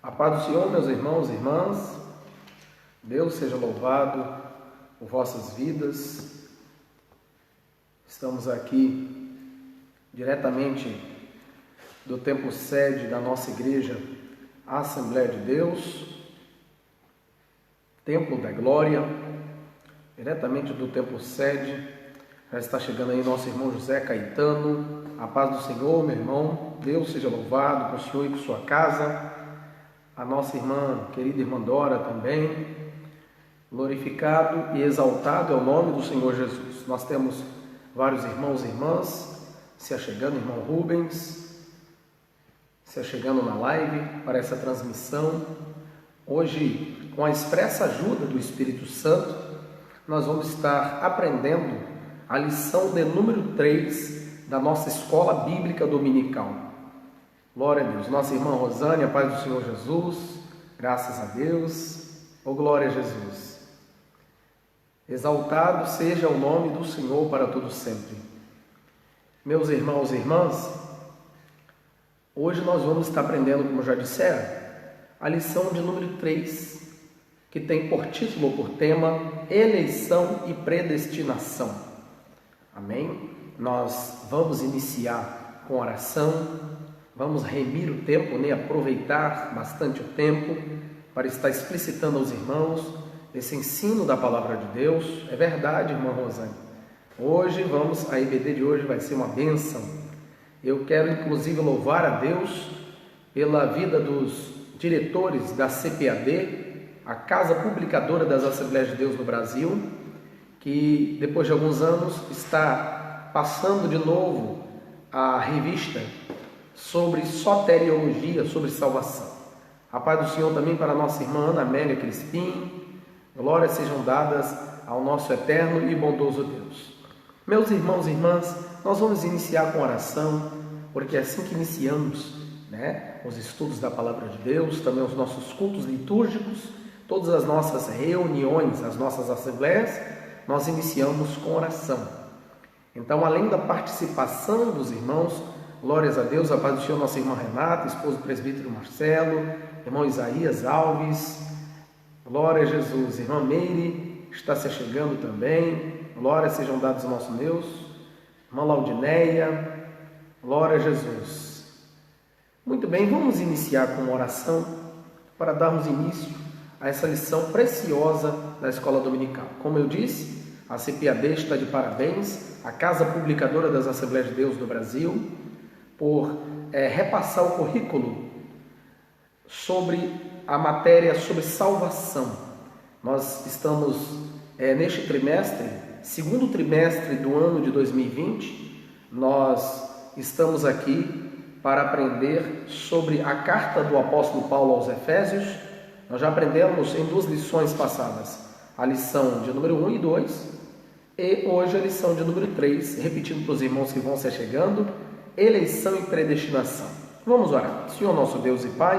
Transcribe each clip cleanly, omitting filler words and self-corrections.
A paz do Senhor, meus irmãos e irmãs, Deus seja louvado por vossas vidas. Estamos aqui diretamente do templo sede da nossa igreja, a Assembleia de Deus, Templo da Glória, diretamente do templo sede. Já está chegando aí nosso irmão José Caetano. A paz do Senhor, meu irmão, Deus seja louvado por o Senhor e por sua casa. A nossa irmã, querida irmã Dora também, glorificado e exaltado é o nome do Senhor Jesus. Nós temos vários irmãos e irmãs se achegando, irmão Rubens, se achegando na live para essa transmissão. Hoje, com a expressa ajuda do Espírito Santo, nós vamos estar aprendendo a lição de número 3 da nossa escola bíblica dominical. Glória a Deus. Nossa irmã Rosane, a paz do Senhor Jesus, graças a Deus, glória a Jesus. Exaltado seja o nome do Senhor para todo sempre. Meus irmãos e irmãs, hoje nós vamos estar aprendendo, como já disseram, a lição de número 3, que tem por título ou por tema eleição e predestinação. Amém? Nós vamos iniciar com oração. Vamos remir o tempo, aproveitar bastante o tempo para estar explicitando aos irmãos esse ensino da palavra de Deus. É verdade, irmã Rosane. Hoje a EBD de hoje vai ser uma bênção. Eu quero inclusive louvar a Deus pela vida dos diretores da CPAD, a Casa Publicadora das Assembleias de Deus no Brasil, que depois de alguns anos está passando de novo a revista sobre soteriologia, sobre salvação. A paz do Senhor também para a nossa irmã Ana Amélia Crispim. Glórias sejam dadas ao nosso eterno e bondoso Deus. Meus irmãos e irmãs, nós vamos iniciar com oração, porque é assim que iniciamos, os estudos da palavra de Deus, também os nossos cultos litúrgicos, todas as nossas reuniões, as nossas assembleias, nós iniciamos com oração. Então, além da participação dos irmãos, glórias a Deus, a paz do Senhor, nossa irmã Renata, esposo do presbítero Marcelo, irmão Isaías Alves, glória a Jesus, irmã Meire está se chegando também, glórias sejam dadas ao nosso Deus, irmã Laudineia, glória a Jesus. Muito bem, vamos iniciar com uma oração para darmos início a essa lição preciosa da escola dominical. Como eu disse, a CPAD está de parabéns, a Casa Publicadora das Assembleias de Deus do Brasil, por repassar o currículo sobre a matéria sobre salvação. Nós estamos neste trimestre, segundo trimestre do ano de 2020, nós estamos aqui para aprender sobre a carta do apóstolo Paulo aos Efésios. Nós já aprendemos em 2 lições passadas, a lição de número 1 e 2, e hoje a lição de número 3, repetindo para os irmãos que vão se chegando, eleição e predestinação. Vamos orar. Senhor nosso Deus e Pai,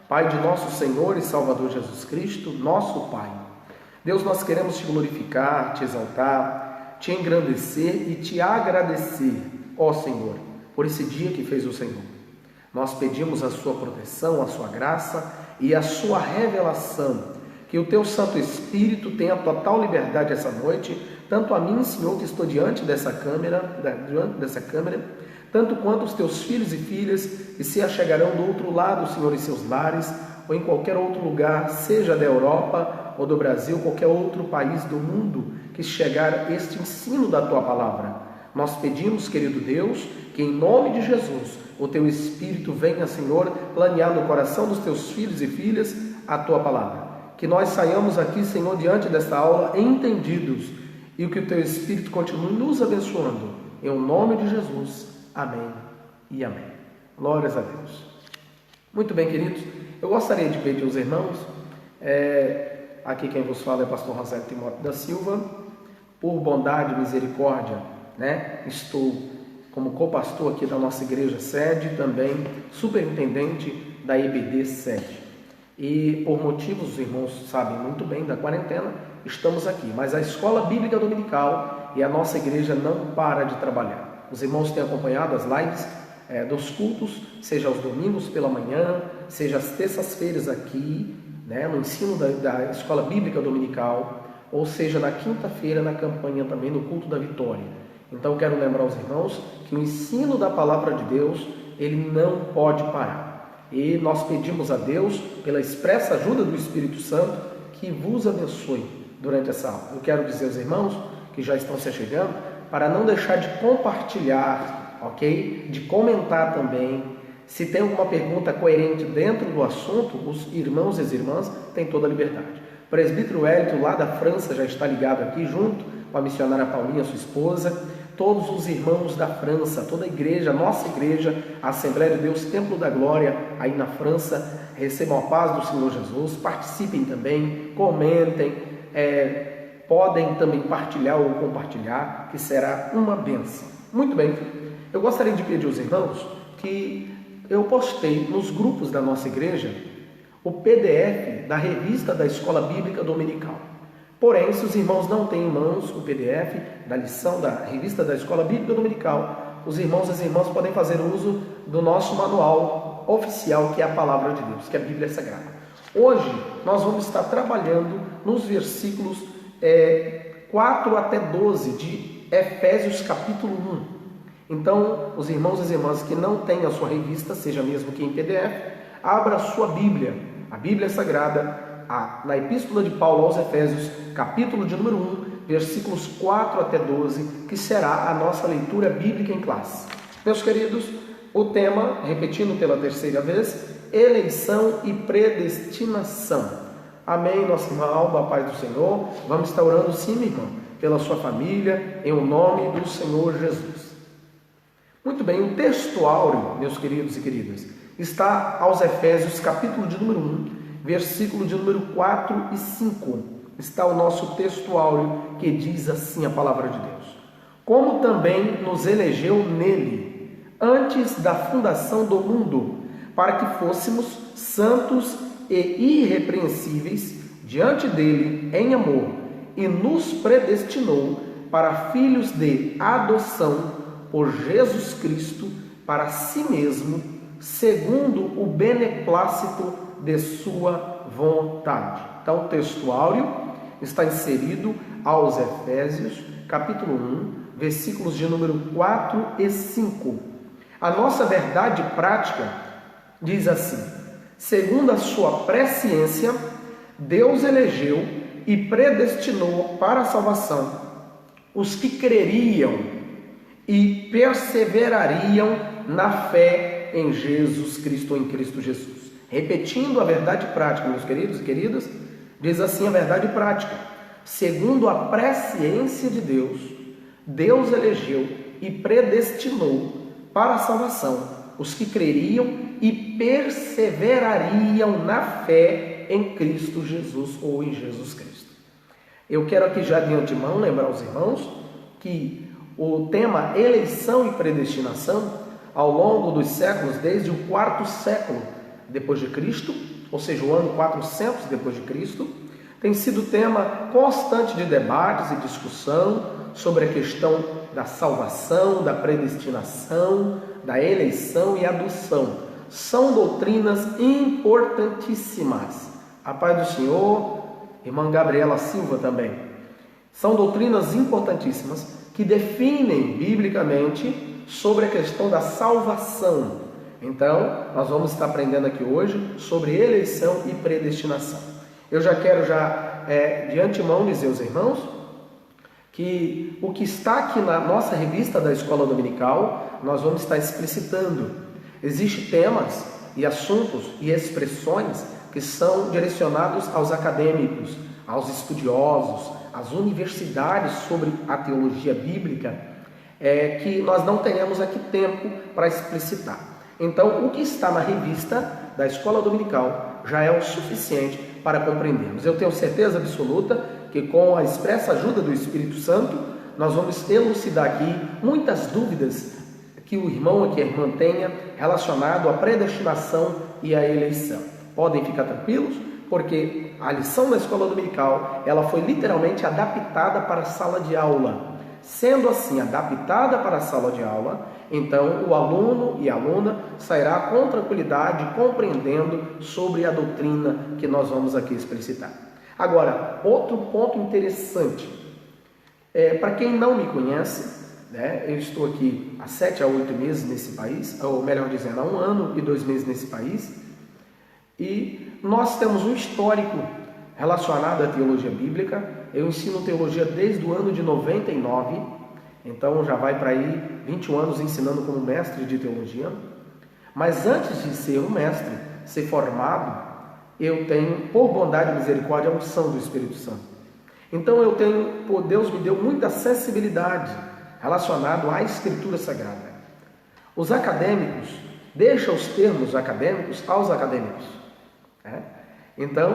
Pai de nosso Senhor e Salvador Jesus Cristo, nosso Pai. Deus, nós queremos te glorificar, te exaltar, te engrandecer e te agradecer, ó Senhor, por esse dia que fez o Senhor. Nós pedimos a sua proteção, a sua graça e a sua revelação, que o teu Santo Espírito tenha total liberdade essa noite, tanto a mim, Senhor, que estou diante dessa câmera, tanto quanto os teus filhos e filhas que se achegarão do outro lado, Senhor, em seus lares, ou em qualquer outro lugar, seja da Europa ou do Brasil, qualquer outro país do mundo, que chegar este ensino da tua palavra. Nós pedimos, querido Deus, que em nome de Jesus, o teu Espírito venha, Senhor, planear no coração dos teus filhos e filhas a tua palavra. Que nós saiamos aqui, Senhor, diante desta aula entendidos, e que o teu Espírito continue nos abençoando. Em nome de Jesus. Amém e amém. Glórias a Deus. Muito bem, queridos, eu gostaria de pedir aos irmãos, aqui quem vos fala é o pastor Rosélio Timóteo da Silva, por bondade e misericórdia, estou como co-pastor aqui da nossa igreja sede, também superintendente da EBD sede. E por motivos, os irmãos sabem muito bem, da quarentena, estamos aqui. Mas a escola bíblica dominical e a nossa igreja não para de trabalhar. Os irmãos têm acompanhado as lives dos cultos, seja aos domingos pela manhã, seja às terças-feiras aqui, né, no ensino da Escola Bíblica Dominical, ou seja na quinta-feira na campanha também no Culto da Vitória. Então quero lembrar aos irmãos que o ensino da Palavra de Deus, ele não pode parar. E nós pedimos a Deus, pela expressa ajuda do Espírito Santo, que vos abençoe durante essa aula. Eu quero dizer aos irmãos que já estão se chegando, para não deixar de compartilhar, ok? De comentar também. Se tem alguma pergunta coerente dentro do assunto, os irmãos e as irmãs têm toda a liberdade. O presbítero Wellington, lá da França, já está ligado aqui, junto com a missionária Paulinha, sua esposa. Todos os irmãos da França, toda a igreja, nossa igreja, a Assembleia de Deus, Templo da Glória, aí na França, recebam a paz do Senhor Jesus, participem também, comentem, podem também partilhar ou compartilhar, que será uma bênção. Muito bem, eu gostaria de pedir aos irmãos que eu postei nos grupos da nossa igreja o PDF da revista da Escola Bíblica Dominical. Porém, se os irmãos não têm em mãos o PDF da lição da revista da Escola Bíblica Dominical, os irmãos e as irmãs podem fazer uso do nosso manual oficial, que é a Palavra de Deus, que é a Bíblia Sagrada. Hoje, nós vamos estar trabalhando nos versículos 4 até 12 de Efésios capítulo 1. Então, os irmãos e as irmãs que não têm a sua revista, seja mesmo que em PDF, abra a sua Bíblia, a Bíblia Sagrada, na Epístola de Paulo aos Efésios, capítulo de número 1, versículos 4 até 12, que será a nossa leitura bíblica em classe. Meus queridos, o tema, repetindo pela terceira vez, eleição e predestinação. Amém, nossa irmã Alba, a paz do Senhor. Vamos estar orando sim, minha irmã, pela sua família, em o nome do Senhor Jesus. Muito bem, o texto áureo, meus queridos e queridas, está aos Efésios, capítulo de número 1, versículo de número 4 e 5. Está o nosso texto áureo, que diz assim a palavra de Deus. Como também nos elegeu nele, antes da fundação do mundo, para que fôssemos santos e irrepreensíveis diante dele em amor, e nos predestinou para filhos de adoção por Jesus Cristo para si mesmo, segundo o beneplácito de sua vontade. Então, o texto áureo está inserido aos Efésios, capítulo 1, versículos de número 4 e 5. A nossa verdade prática diz assim: segundo a sua presciência, Deus elegeu e predestinou para a salvação os que creriam e perseverariam na fé em Jesus Cristo, ou em Cristo Jesus. Repetindo a verdade prática, meus queridos e queridas, diz assim a verdade prática: segundo a presciência de Deus, Deus elegeu e predestinou para a salvação os que creriam e perseverariam na fé em Cristo Jesus, ou em Jesus Cristo. Eu quero aqui já de antemão lembrar aos irmãos que o tema eleição e predestinação, ao longo dos séculos, desde o 4º século depois de Cristo, ou seja, o ano 400 depois de Cristo, tem sido tema constante de debates e discussão sobre a questão da salvação, da predestinação, da eleição e adoção. São doutrinas importantíssimas. A paz do Senhor, irmã Gabriela Silva também. São doutrinas importantíssimas que definem biblicamente sobre a questão da salvação. Então, nós vamos estar aprendendo aqui hoje sobre eleição e predestinação. Eu já quero de antemão dizer aos irmãos que o que está aqui na nossa revista da Escola Dominical, nós vamos estar explicitando. Existem temas e assuntos e expressões que são direcionados aos acadêmicos, aos estudiosos, às universidades sobre a teologia bíblica, que nós não tenhamos aqui tempo para explicitar. Então, o que está na revista da Escola Dominical já é o suficiente para compreendermos. Eu tenho certeza absoluta que com a expressa ajuda do Espírito Santo, nós vamos elucidar aqui muitas dúvidas que o irmão e que a irmã tenha relacionado à predestinação e à eleição. Podem ficar tranquilos, porque a lição da Escola Dominical, ela foi literalmente adaptada para a sala de aula. Sendo assim adaptada para a sala de aula, então o aluno e a aluna sairá com tranquilidade, compreendendo sobre a doutrina que nós vamos aqui explicitar. Agora, outro ponto interessante, para quem não me conhece, eu estou aqui há 7 a 8 meses nesse país, ou melhor dizendo, há 1 ano e 2 meses nesse país, e nós temos um histórico relacionado à teologia bíblica. Eu ensino teologia desde o ano de 99, então já vai para aí 21 anos ensinando como mestre de teologia. Mas antes de ser um mestre, ser formado, eu tenho, por bondade e misericórdia, a unção do Espírito Santo. Então Deus me deu muita sensibilidade relacionado à Escritura Sagrada. Os acadêmicos, deixam os termos acadêmicos aos acadêmicos. Então,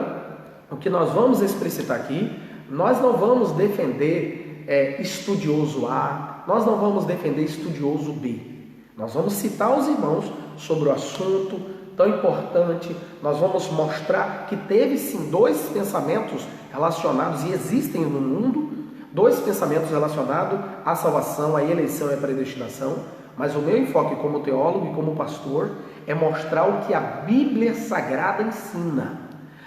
o que nós vamos explicitar aqui, nós não vamos defender estudioso A, nós não vamos defender estudioso B. Nós vamos citar os irmãos sobre o assunto tão importante, nós vamos mostrar que teve sim 2 pensamentos relacionados, e existem no mundo, 2 pensamentos relacionados à salvação, à eleição e à predestinação, mas o meu enfoque como teólogo e como pastor é mostrar o que a Bíblia Sagrada ensina.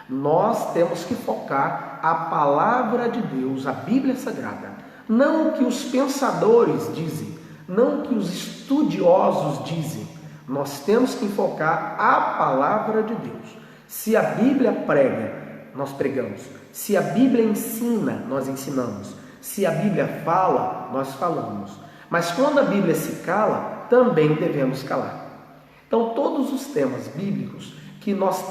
Nós temos que focar a palavra de Deus, a Bíblia Sagrada, não o que os pensadores dizem, não o que os estudiosos dizem. Nós temos que focar a palavra de Deus. Se a Bíblia prega, nós pregamos. Se a Bíblia ensina, nós ensinamos. Se a Bíblia fala, nós falamos. Mas quando a Bíblia se cala, também devemos calar. Então, todos os temas bíblicos que nós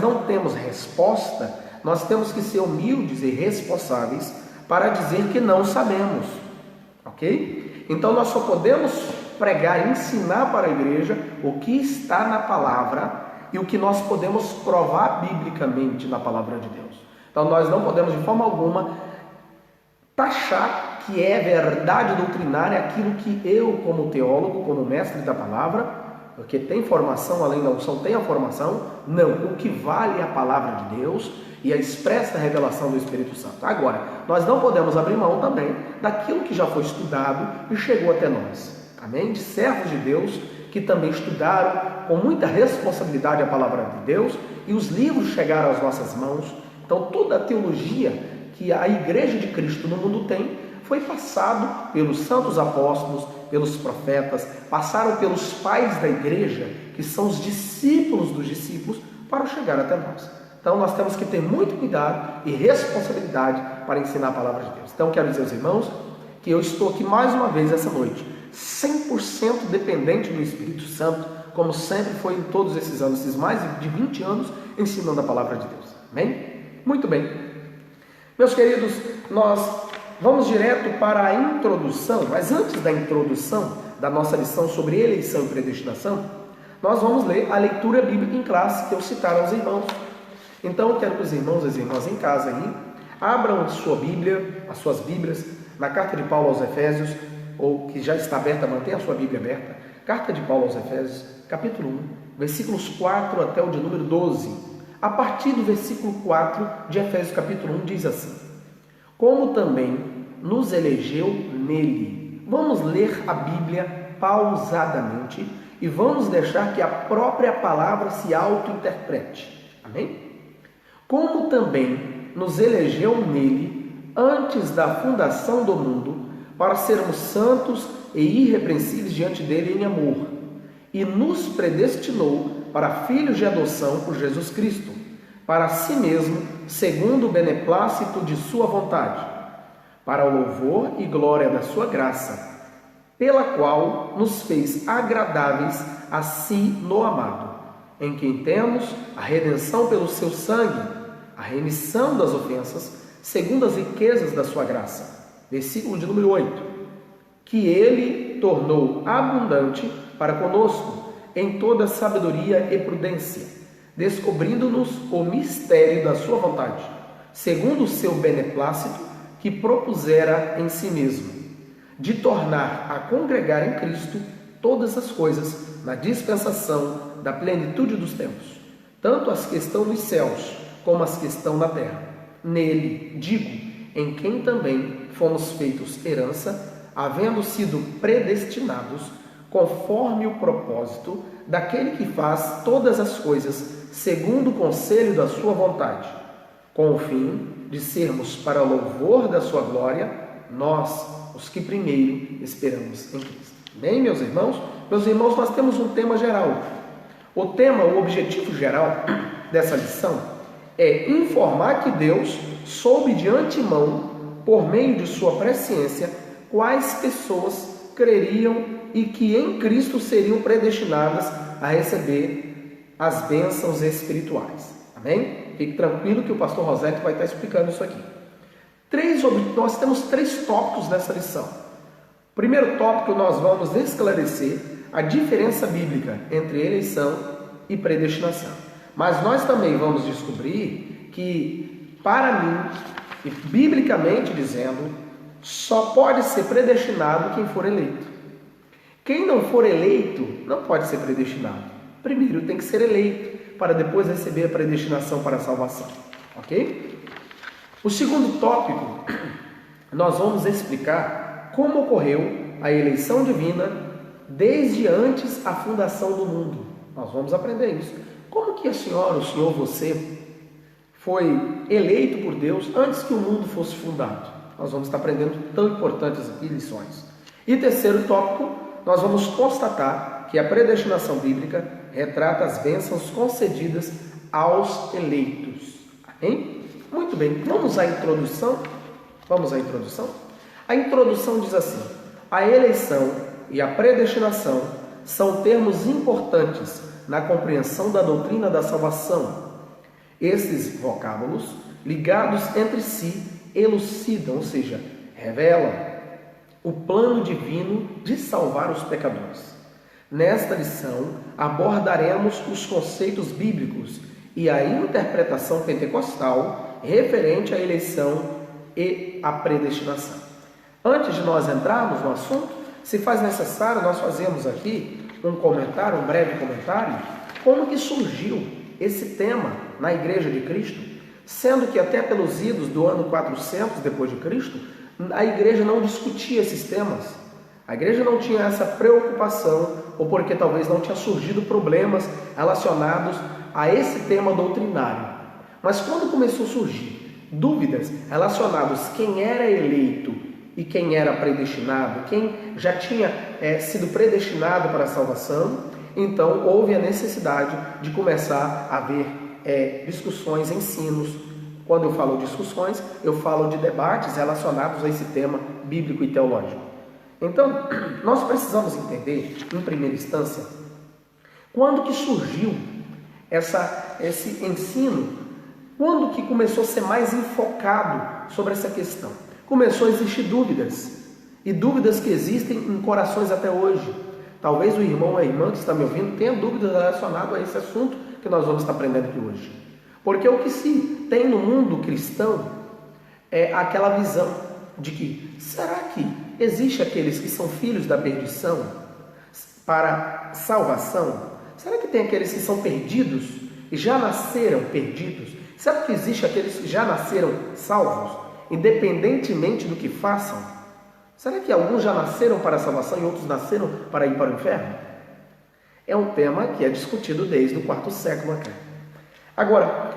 não temos resposta, nós temos que ser humildes e responsáveis para dizer que não sabemos, ok? Então nós só podemos pregar e ensinar para a igreja o que está na palavra e o que nós podemos provar biblicamente na palavra de Deus. Então nós não podemos de forma alguma taxar que é verdade doutrinária aquilo que eu, como teólogo, como mestre da palavra, porque tem formação, além da unção tem a formação. Não, o que vale é a palavra de Deus e a expressa revelação do Espírito Santo. Agora, nós não podemos abrir mão também daquilo que já foi estudado e chegou até nós. Amém? De servos de Deus que também estudaram com muita responsabilidade a palavra de Deus e os livros chegaram às nossas mãos. Então, toda a teologia que a Igreja de Cristo no mundo tem foi passado pelos santos apóstolos, pelos profetas, passaram pelos pais da igreja, que são os discípulos dos discípulos, para chegar até nós. Então nós temos que ter muito cuidado e responsabilidade para ensinar a palavra de Deus. Então quero dizer aos irmãos que eu estou aqui mais uma vez essa noite, 100% dependente do Espírito Santo, como sempre foi em todos esses anos, esses mais de 20 anos, ensinando a palavra de Deus. Amém? Muito bem. Meus queridos, nós vamos direto para a introdução, mas antes da introdução da nossa lição sobre eleição e predestinação, nós vamos ler a leitura bíblica em classe que eu citar aos irmãos. Então eu quero que os irmãos e as irmãs em casa aí, abram a sua Bíblia, as suas Bíblias, na carta de Paulo aos Efésios, ou que já está aberta, mantenha a sua Bíblia aberta, carta de Paulo aos Efésios, capítulo 1, versículos 4 até o de número 12. A partir do versículo 4 de Efésios capítulo 1 diz assim: como também nos elegeu nele. Vamos ler a Bíblia pausadamente e vamos deixar que a própria palavra se auto-interprete. Amém? Como também nos elegeu nele antes da fundação do mundo, para sermos santos e irrepreensíveis diante dele em amor, e nos predestinou para filhos de adoção por Jesus Cristo, para si mesmo, segundo o beneplácito de sua vontade, para o louvor e glória da sua graça, pela qual nos fez agradáveis a si no amado, em quem temos a redenção pelo seu sangue, a remissão das ofensas, segundo as riquezas da sua graça. Versículo de número 8. Que ele tornou abundante para conosco em toda sabedoria e prudência, descobrindo-nos o mistério da sua vontade, segundo o seu beneplácito, que propusera em si mesmo, de tornar a congregar em Cristo todas as coisas na dispensação da plenitude dos tempos, tanto as que estão nos céus como as que estão na terra. Nele, digo, em quem também fomos feitos herança, havendo sido predestinados conforme o propósito daquele que faz todas as coisas segundo o conselho da sua vontade, com o fim de sermos para louvor da sua glória, nós, os que primeiro esperamos em Cristo. Bem, meus irmãos? Meus irmãos, nós temos um tema geral. O objetivo geral dessa lição é informar que Deus soube de antemão, por meio de sua presciência, quais pessoas creriam e que em Cristo seriam predestinadas a receber as bênçãos espirituais. Amém? Fique tranquilo que o pastor Rosete vai estar explicando isso aqui. Nós temos 3 tópicos nessa lição. Primeiro tópico, nós vamos esclarecer a diferença bíblica entre eleição e predestinação. Mas nós também vamos descobrir que, para mim, e biblicamente dizendo, só pode ser predestinado quem for eleito. Quem não for eleito não pode ser predestinado. Primeiro tem que ser eleito, para depois receber a predestinação para a salvação. Ok? O segundo tópico, nós vamos explicar como ocorreu a eleição divina desde antes a fundação do mundo. Nós vamos aprender isso. Como que a senhora, o senhor, você foi eleito por Deus antes que o mundo fosse fundado? Nós vamos estar aprendendo tão importantes aqui lições. E terceiro tópico, nós vamos constatar que a predestinação bíblica retrata as bênçãos concedidas aos eleitos. Amém? Muito bem, vamos à introdução? A introdução diz assim: a eleição e a predestinação são termos importantes na compreensão da doutrina da salvação. Esses vocábulos, ligados entre si, elucidam, ou seja, revelam o plano divino de salvar os pecadores. Nesta lição, abordaremos os conceitos bíblicos e a interpretação pentecostal referente à eleição e à predestinação. Antes de nós entrarmos no assunto, se faz necessário nós fazermos aqui um breve comentário, como que surgiu esse tema na Igreja de Cristo, sendo que até pelos idos do ano 400 depois de Cristo, a igreja não discutia esses temas. A igreja não tinha essa preocupação, ou porque talvez não tinha surgido problemas relacionados a esse tema doutrinário. Mas quando começou a surgir dúvidas relacionadas a quem era eleito e quem era predestinado, quem já tinha sido predestinado para a salvação, então houve a necessidade de começar a haver discussões, ensinos. Quando eu falo discussões, eu falo de debates relacionados a esse tema bíblico e teológico. Então, nós precisamos entender, em primeira instância, quando que surgiu esse ensino, quando que começou a ser mais enfocado sobre essa questão. Começou a existir dúvidas, e dúvidas que existem em corações até hoje. Talvez o irmão ou a irmã que está me ouvindo tenha dúvidas relacionadas a esse assunto que nós vamos estar aprendendo aqui hoje. Porque o que se tem no mundo cristão é aquela visão de que, será que existe aqueles que são filhos da perdição para salvação? Será que tem aqueles que são perdidos e já nasceram perdidos? Será que existe aqueles que já nasceram salvos, independentemente do que façam? Será que alguns já nasceram para a salvação e outros nasceram para ir para o inferno? É um tema que é discutido desde o 4º século até. Agora,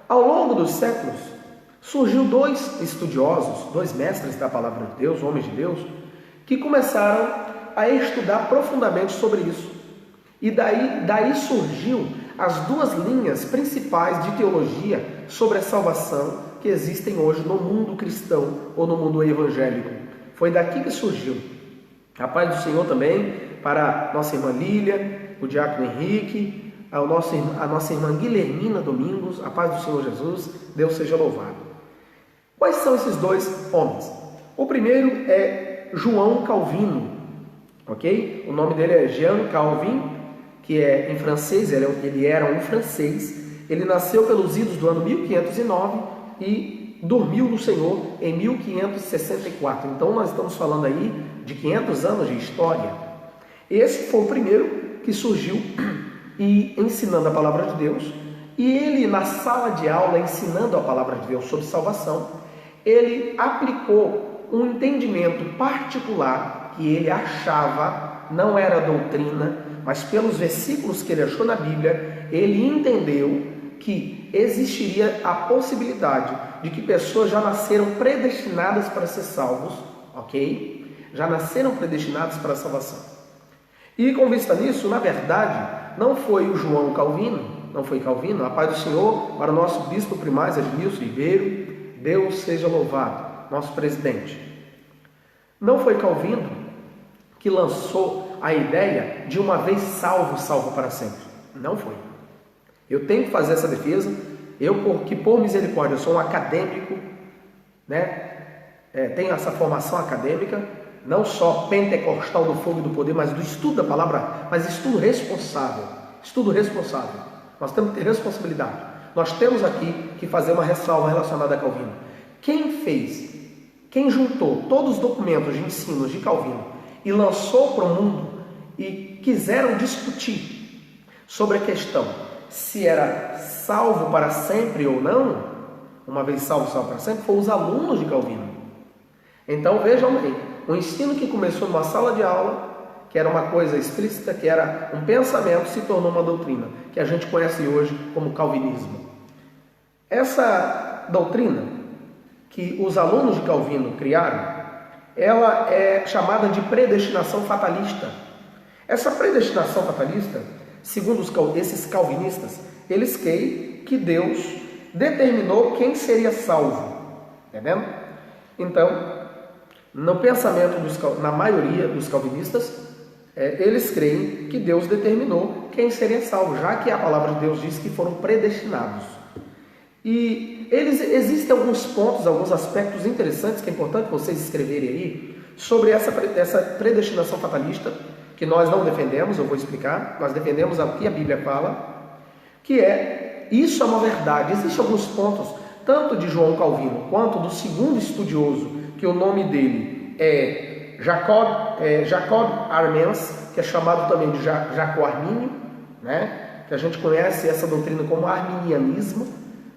ao longo dos séculos, surgiu 2 estudiosos, 2 mestres da palavra de Deus, homens de Deus, que começaram a estudar profundamente sobre isso. E daí surgiu as 2 linhas principais de teologia sobre a salvação que existem hoje no mundo cristão ou no mundo evangélico. Foi daqui que surgiu. A paz do Senhor também para nossa irmã Lília, o diácono Henrique, a nossa irmã Guilhermina Domingos, a paz do Senhor Jesus, Deus seja louvado. Quais são esses 2 homens? O primeiro é João Calvino, ok? O nome dele é Jean Calvin, que é em francês, ele era um francês. Ele nasceu pelos idos do ano 1509 e dormiu no Senhor em 1564. Então nós estamos falando aí de 500 anos de história. Esse foi o primeiro que surgiu e ensinando a palavra de Deus, e ele na sala de aula ensinando a palavra de Deus sobre salvação, ele aplicou um entendimento particular que ele achava não era doutrina, mas pelos versículos que ele achou na Bíblia, ele entendeu que existiria a possibilidade de que pessoas já nasceram predestinadas para ser salvos, ok? Já nasceram predestinadas para a salvação. E com vista nisso, na verdade, não foi o João Calvino, não foi Calvino, a paz do Senhor para o nosso bispo primaz, Edmilson Ribeiro, Deus seja louvado, nosso presidente. Não foi Calvino que lançou a ideia de uma vez salvo, salvo para sempre. Não foi. Eu tenho que fazer essa defesa, que por misericórdia sou um acadêmico, né? Tenho essa formação acadêmica, não só pentecostal do fogo e do poder, mas do estudo da palavra, mas estudo responsável. Estudo responsável. Nós temos que ter responsabilidade. Nós temos aqui que fazer uma ressalva relacionada a Calvino. Quem juntou todos os documentos de ensinos de Calvino e lançou para o mundo e quiseram discutir sobre a questão se era salvo para sempre ou não, uma vez salvo, salvo para sempre, foram os alunos de Calvino. Então vejam bem, o ensino que começou numa sala de aula, que era uma coisa explícita, que era um pensamento, se tornou uma doutrina, que a gente conhece hoje como calvinismo. Essa doutrina que os alunos de Calvino criaram, ela é chamada de predestinação fatalista. Essa predestinação fatalista, segundo esses calvinistas, eles creem que Deus determinou quem seria salvo. Entendendo? Então, no pensamento na maioria dos calvinistas, eles creem que Deus determinou quem seria salvo, já que a palavra de Deus diz que foram predestinados. E existem alguns pontos, alguns aspectos interessantes que é importante vocês escreverem aí sobre essa predestinação fatalista, que nós não defendemos, eu vou explicar, nós defendemos o que a Bíblia fala, que isso é uma verdade. Existem alguns pontos, tanto de João Calvino, quanto do segundo estudioso, que o nome dele é Jacob Armens, que é chamado também de Jacó Armínio, né? Que a gente conhece essa doutrina como arminianismo,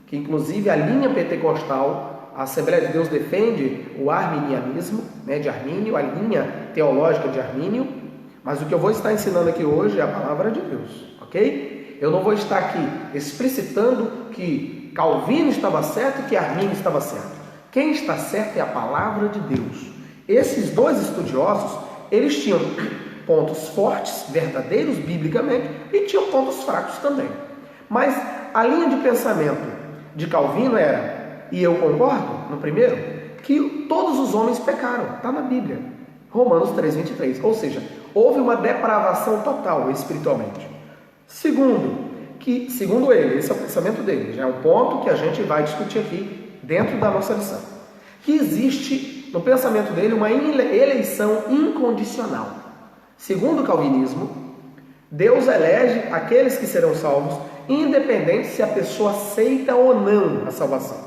que inclusive a linha pentecostal, a Assembleia de Deus defende o arminianismo, né, de Armínio, a linha teológica de Armínio, mas o que eu vou estar ensinando aqui hoje é a palavra de Deus, ok? Eu não vou estar aqui explicitando que Calvino estava certo e que Armínio estava certo. Quem está certo é a palavra de Deus. Esses dois estudiosos, eles tinham pontos fortes, verdadeiros biblicamente, e tinham pontos fracos também. Mas a linha de pensamento de Calvino era, e eu concordo no primeiro, que todos os homens pecaram, está na Bíblia, Romanos 3,23, ou seja, houve uma depravação total espiritualmente. Segundo ele, esse é o pensamento dele, já é um ponto que a gente vai discutir aqui dentro da nossa lição, que existe no pensamento dele uma eleição incondicional. Segundo o calvinismo, Deus elege aqueles que serão salvos, independente se a pessoa aceita ou não a salvação.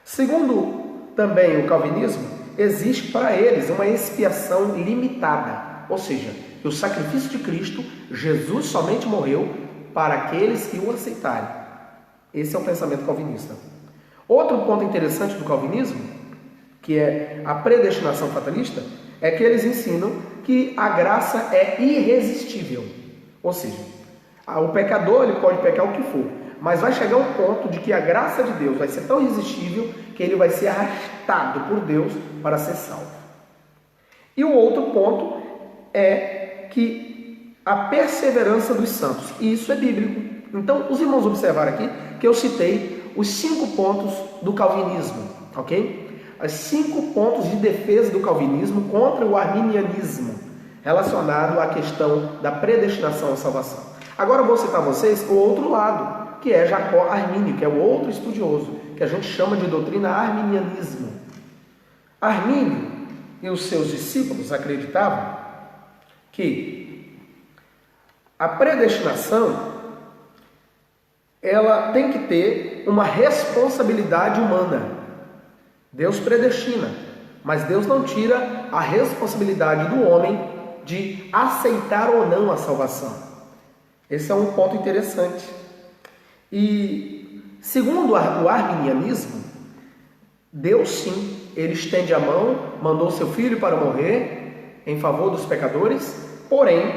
Segundo também o calvinismo, existe para eles uma expiação limitada, ou seja, que o sacrifício de Cristo, Jesus somente morreu para aqueles que o aceitarem. Esse é o pensamento calvinista. Outro ponto interessante do calvinismo, que é a predestinação fatalista, é que eles ensinam que a graça é irresistível. Ou seja, o pecador ele pode pecar o que for, mas vai chegar um ponto de que a graça de Deus vai ser tão irresistível que ele vai ser arrastado por Deus para ser salvo. E o outro ponto é que a perseverança dos santos, e isso é bíblico. Então, os irmãos observaram aqui que eu citei os 5 pontos do calvinismo, ok? Os 5 pontos de defesa do calvinismo contra o arminianismo, relacionado à questão da predestinação à salvação. Agora eu vou citar a vocês o outro lado, que é Jacó Armínio, que é o outro estudioso, que a gente chama de doutrina arminianismo. Armínio e os seus discípulos acreditavam que a predestinação ela tem que ter uma responsabilidade humana. Deus predestina, mas Deus não tira a responsabilidade do homem de aceitar ou não a salvação. Esse é um ponto interessante. E segundo o arminianismo, Deus sim, ele estende a mão, mandou seu filho para morrer em favor dos pecadores, Porém,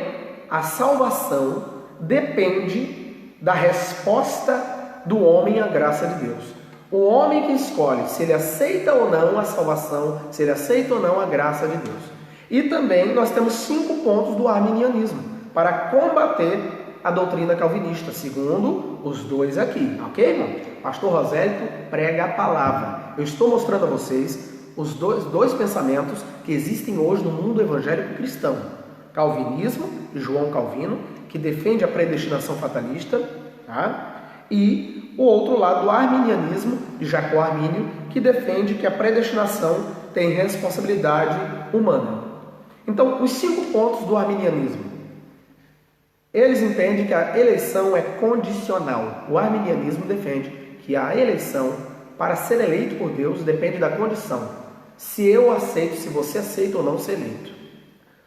a salvação depende da resposta do homem à graça de Deus. O homem que escolhe se ele aceita ou não a salvação, se ele aceita ou não a graça de Deus. E também nós temos 5 pontos do arminianismo para combater a doutrina calvinista, segundo os dois aqui, ok, irmão? Pastor Rosélito prega a palavra. Eu estou mostrando a vocês os dois pensamentos que existem hoje no mundo evangélico cristão. Calvinismo, de João Calvino, que defende a predestinação fatalista, tá? E o outro lado, o arminianismo, de Jacó Armínio, que defende que a predestinação tem responsabilidade humana. Então, os 5 pontos do arminianismo. Eles entendem que a eleição é condicional. O arminianismo defende que a eleição, para ser eleito por Deus, depende da condição. Se eu aceito, se você aceita ou não ser eleito.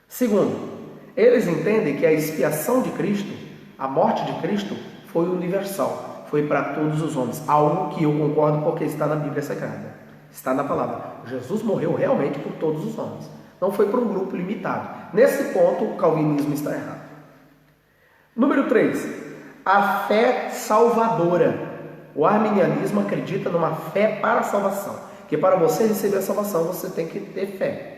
Segundo, eles entendem que a expiação de Cristo, a morte de Cristo, foi universal. Foi para todos os homens. Algo que eu concordo porque está na Bíblia Sagrada. Está na palavra. Jesus morreu realmente por todos os homens. Não foi para um grupo limitado. Nesse ponto, o calvinismo está errado. Número 3. A fé salvadora. O arminianismo acredita numa fé para a salvação. Que para você receber a salvação, você tem que ter fé.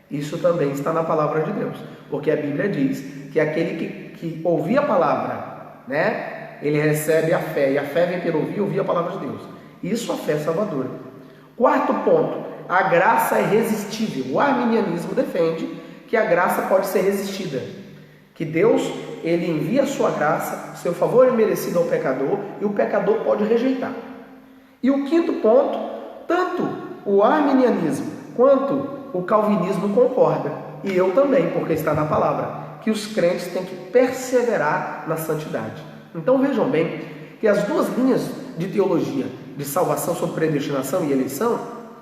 Isso também está na palavra de Deus. Porque a Bíblia diz que aquele que ouvir a palavra, né, ele recebe a fé. E a fé vem pelo ouvir a palavra de Deus. Isso a fé é salvadora. Quarto ponto. A graça é resistível. O arminianismo defende que a graça pode ser resistida. Que Deus, ele envia a sua graça, seu favor é merecido ao pecador, e o pecador pode rejeitar. E o quinto ponto, tanto o arminianismo quanto o calvinismo concordam, e eu também, porque está na palavra, que os crentes têm que perseverar na santidade. Então vejam bem que as duas linhas de teologia, de salvação sobre predestinação e eleição,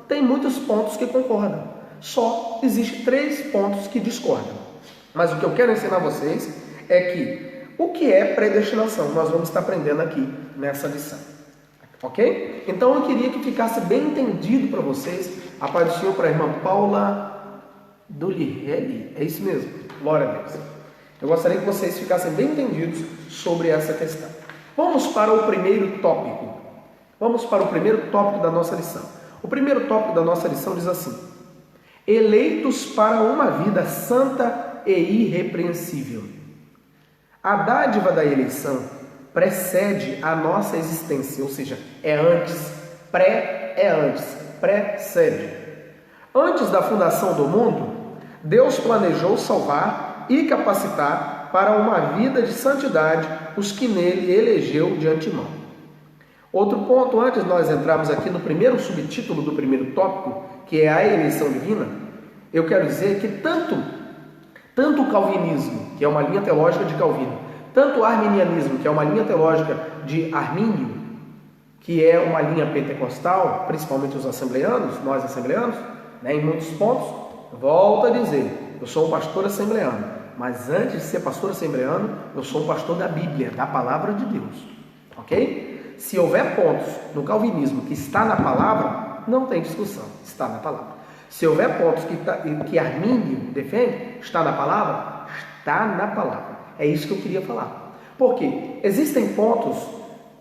têm muitos pontos que concordam. Só existe 3 pontos que discordam. Mas o que eu quero ensinar a vocês é que o que é predestinação, nós vamos estar aprendendo aqui nessa lição. Ok? Então eu queria que ficasse bem entendido para vocês. A paz do Senhor para a irmã Paula Dulirelli. É isso mesmo? Glória a Deus. Eu gostaria que vocês ficassem bem entendidos sobre essa questão. Vamos para o primeiro tópico. Vamos para o primeiro tópico da nossa lição. O primeiro tópico da nossa lição diz assim: eleitos para uma vida santa e irrepreensível. A dádiva da eleição precede a nossa existência, ou seja, é antes, precede. Antes da fundação do mundo, Deus planejou salvar e capacitar para uma vida de santidade os que nele elegeu de antemão. Outro ponto, antes de nós entrarmos aqui no primeiro subtítulo do primeiro tópico, que é a eleição divina, eu quero dizer que tanto o calvinismo, que é uma linha teológica de Calvino, tanto o arminianismo, que é uma linha teológica de Armínio, que é uma linha pentecostal, principalmente os assembleanos, nós assembleanos, né, em muitos pontos, volto a dizer, eu sou um pastor assembleano, mas antes de ser pastor assembleano, eu sou um pastor da Bíblia, da palavra de Deus, ok? Se houver pontos no calvinismo que está na palavra, não tem discussão, está na palavra. Se houver pontos que Armínio defende, está na palavra? Está na palavra. É isso que eu queria falar. Porque existem pontos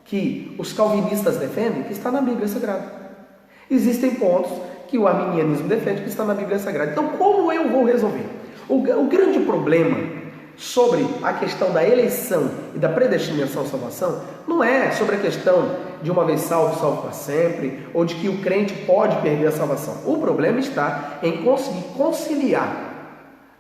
que os calvinistas defendem que está na Bíblia Sagrada. Existem pontos que o arminianismo defende que está na Bíblia Sagrada. Então, como eu vou resolver? O grande problema sobre a questão da eleição e da predestinação à salvação não é sobre a questão de uma vez salvo, salvo para sempre, ou de que o crente pode perder a salvação. O problema está em conseguir conciliar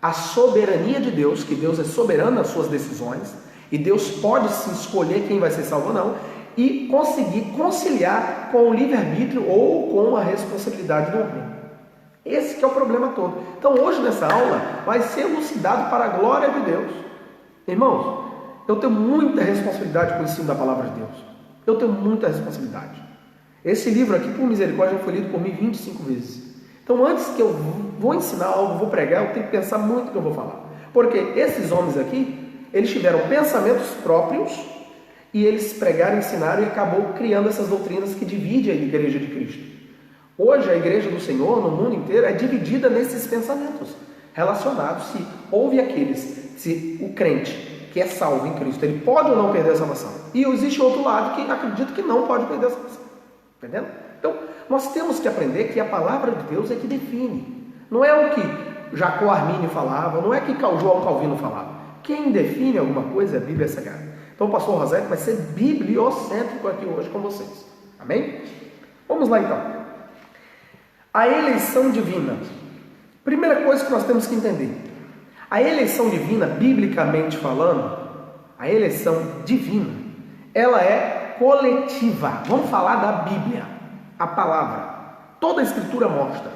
a soberania de Deus, que Deus é soberano nas suas decisões, e Deus pode se escolher quem vai ser salvo ou não, e conseguir conciliar com o livre-arbítrio ou com a responsabilidade do homem. Esse que é o problema todo. Então hoje nessa aula vai ser elucidado para a glória de Deus. Irmãos, eu tenho muita responsabilidade com o ensino da palavra de Deus. Eu tenho muita responsabilidade. Esse livro aqui, por misericórdia, foi lido por mim 25 vezes. Então antes que eu vou ensinar algo, vou pregar, eu tenho que pensar muito o que eu vou falar. Porque esses homens aqui, eles tiveram pensamentos próprios e eles pregaram, ensinaram e acabou criando essas doutrinas que dividem a igreja de Cristo. Hoje a igreja do Senhor, no mundo inteiro, é dividida nesses pensamentos relacionados. Se houve aqueles se o crente que é salvo em Cristo, ele pode ou não perder a salvação. E existe outro lado que acredita que não pode perder a salvação. Entendendo? Então, nós temos que aprender que a palavra de Deus é que define. Não é o que Jacó Armínio falava, não é o que João Calvino falava. Quem define alguma coisa é a Bíblia Sagrada. Então o pastor Rosete vai ser bibliocêntrico aqui hoje com vocês. Amém? Vamos lá então. A eleição divina. Primeira coisa que nós temos que entender. A eleição divina, biblicamente falando, a eleição divina, ela é coletiva. Vamos falar da Bíblia, a palavra. Toda a Escritura mostra.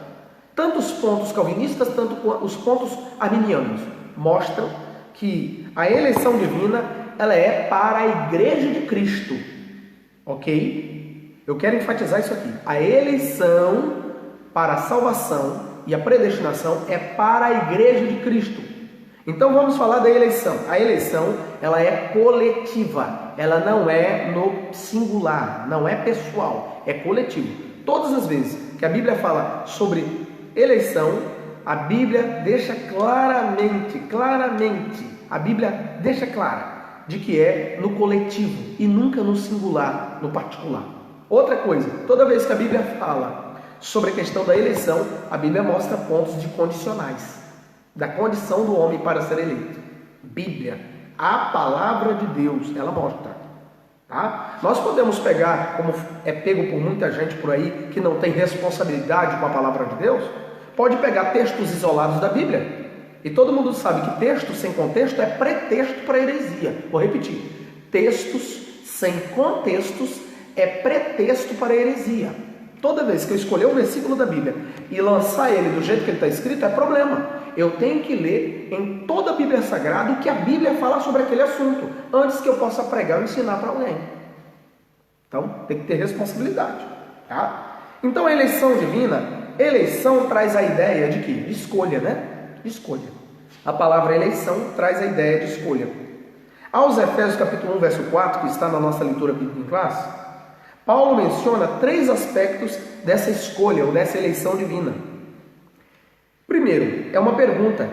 Tanto os pontos calvinistas, tanto os pontos arminianos mostram que a eleição divina, ela é para a igreja de Cristo. Ok? Eu quero enfatizar isso aqui. A eleição para a salvação e a predestinação é para a igreja de Cristo. Então vamos falar da eleição. A eleição, ela é coletiva. Ela não é no singular, não é pessoal, é coletivo. Todas as vezes que a Bíblia fala sobre eleição, a Bíblia deixa claramente, a Bíblia deixa clara de que é no coletivo e nunca no singular, no particular. Outra coisa, toda vez que a Bíblia fala sobre a questão da eleição, a Bíblia mostra pontos de condicionais, da condição do homem para ser eleito. Bíblia, a palavra de Deus, ela mostra. Tá? Nós podemos pegar, como é pego por muita gente por aí, que não tem responsabilidade com a palavra de Deus, pode pegar textos isolados da Bíblia. E todo mundo sabe que texto sem contexto é pretexto para heresia. Vou repetir. Textos sem contextos é pretexto para heresia. Toda vez que eu escolher um versículo da Bíblia e lançar ele do jeito que ele está escrito, é problema. Eu tenho que ler em toda a Bíblia Sagrada o que a Bíblia fala sobre aquele assunto, antes que eu possa pregar ou ensinar para alguém. Então, tem que ter responsabilidade. Tá? Então, a eleição divina, eleição traz a ideia de quê? De escolha, né? De escolha. A palavra eleição traz a ideia de escolha. Aos Efésios capítulo 1, verso 4, que está na nossa leitura bíblica em classe, Paulo menciona 3 aspectos dessa escolha ou dessa eleição divina. Primeiro, é uma pergunta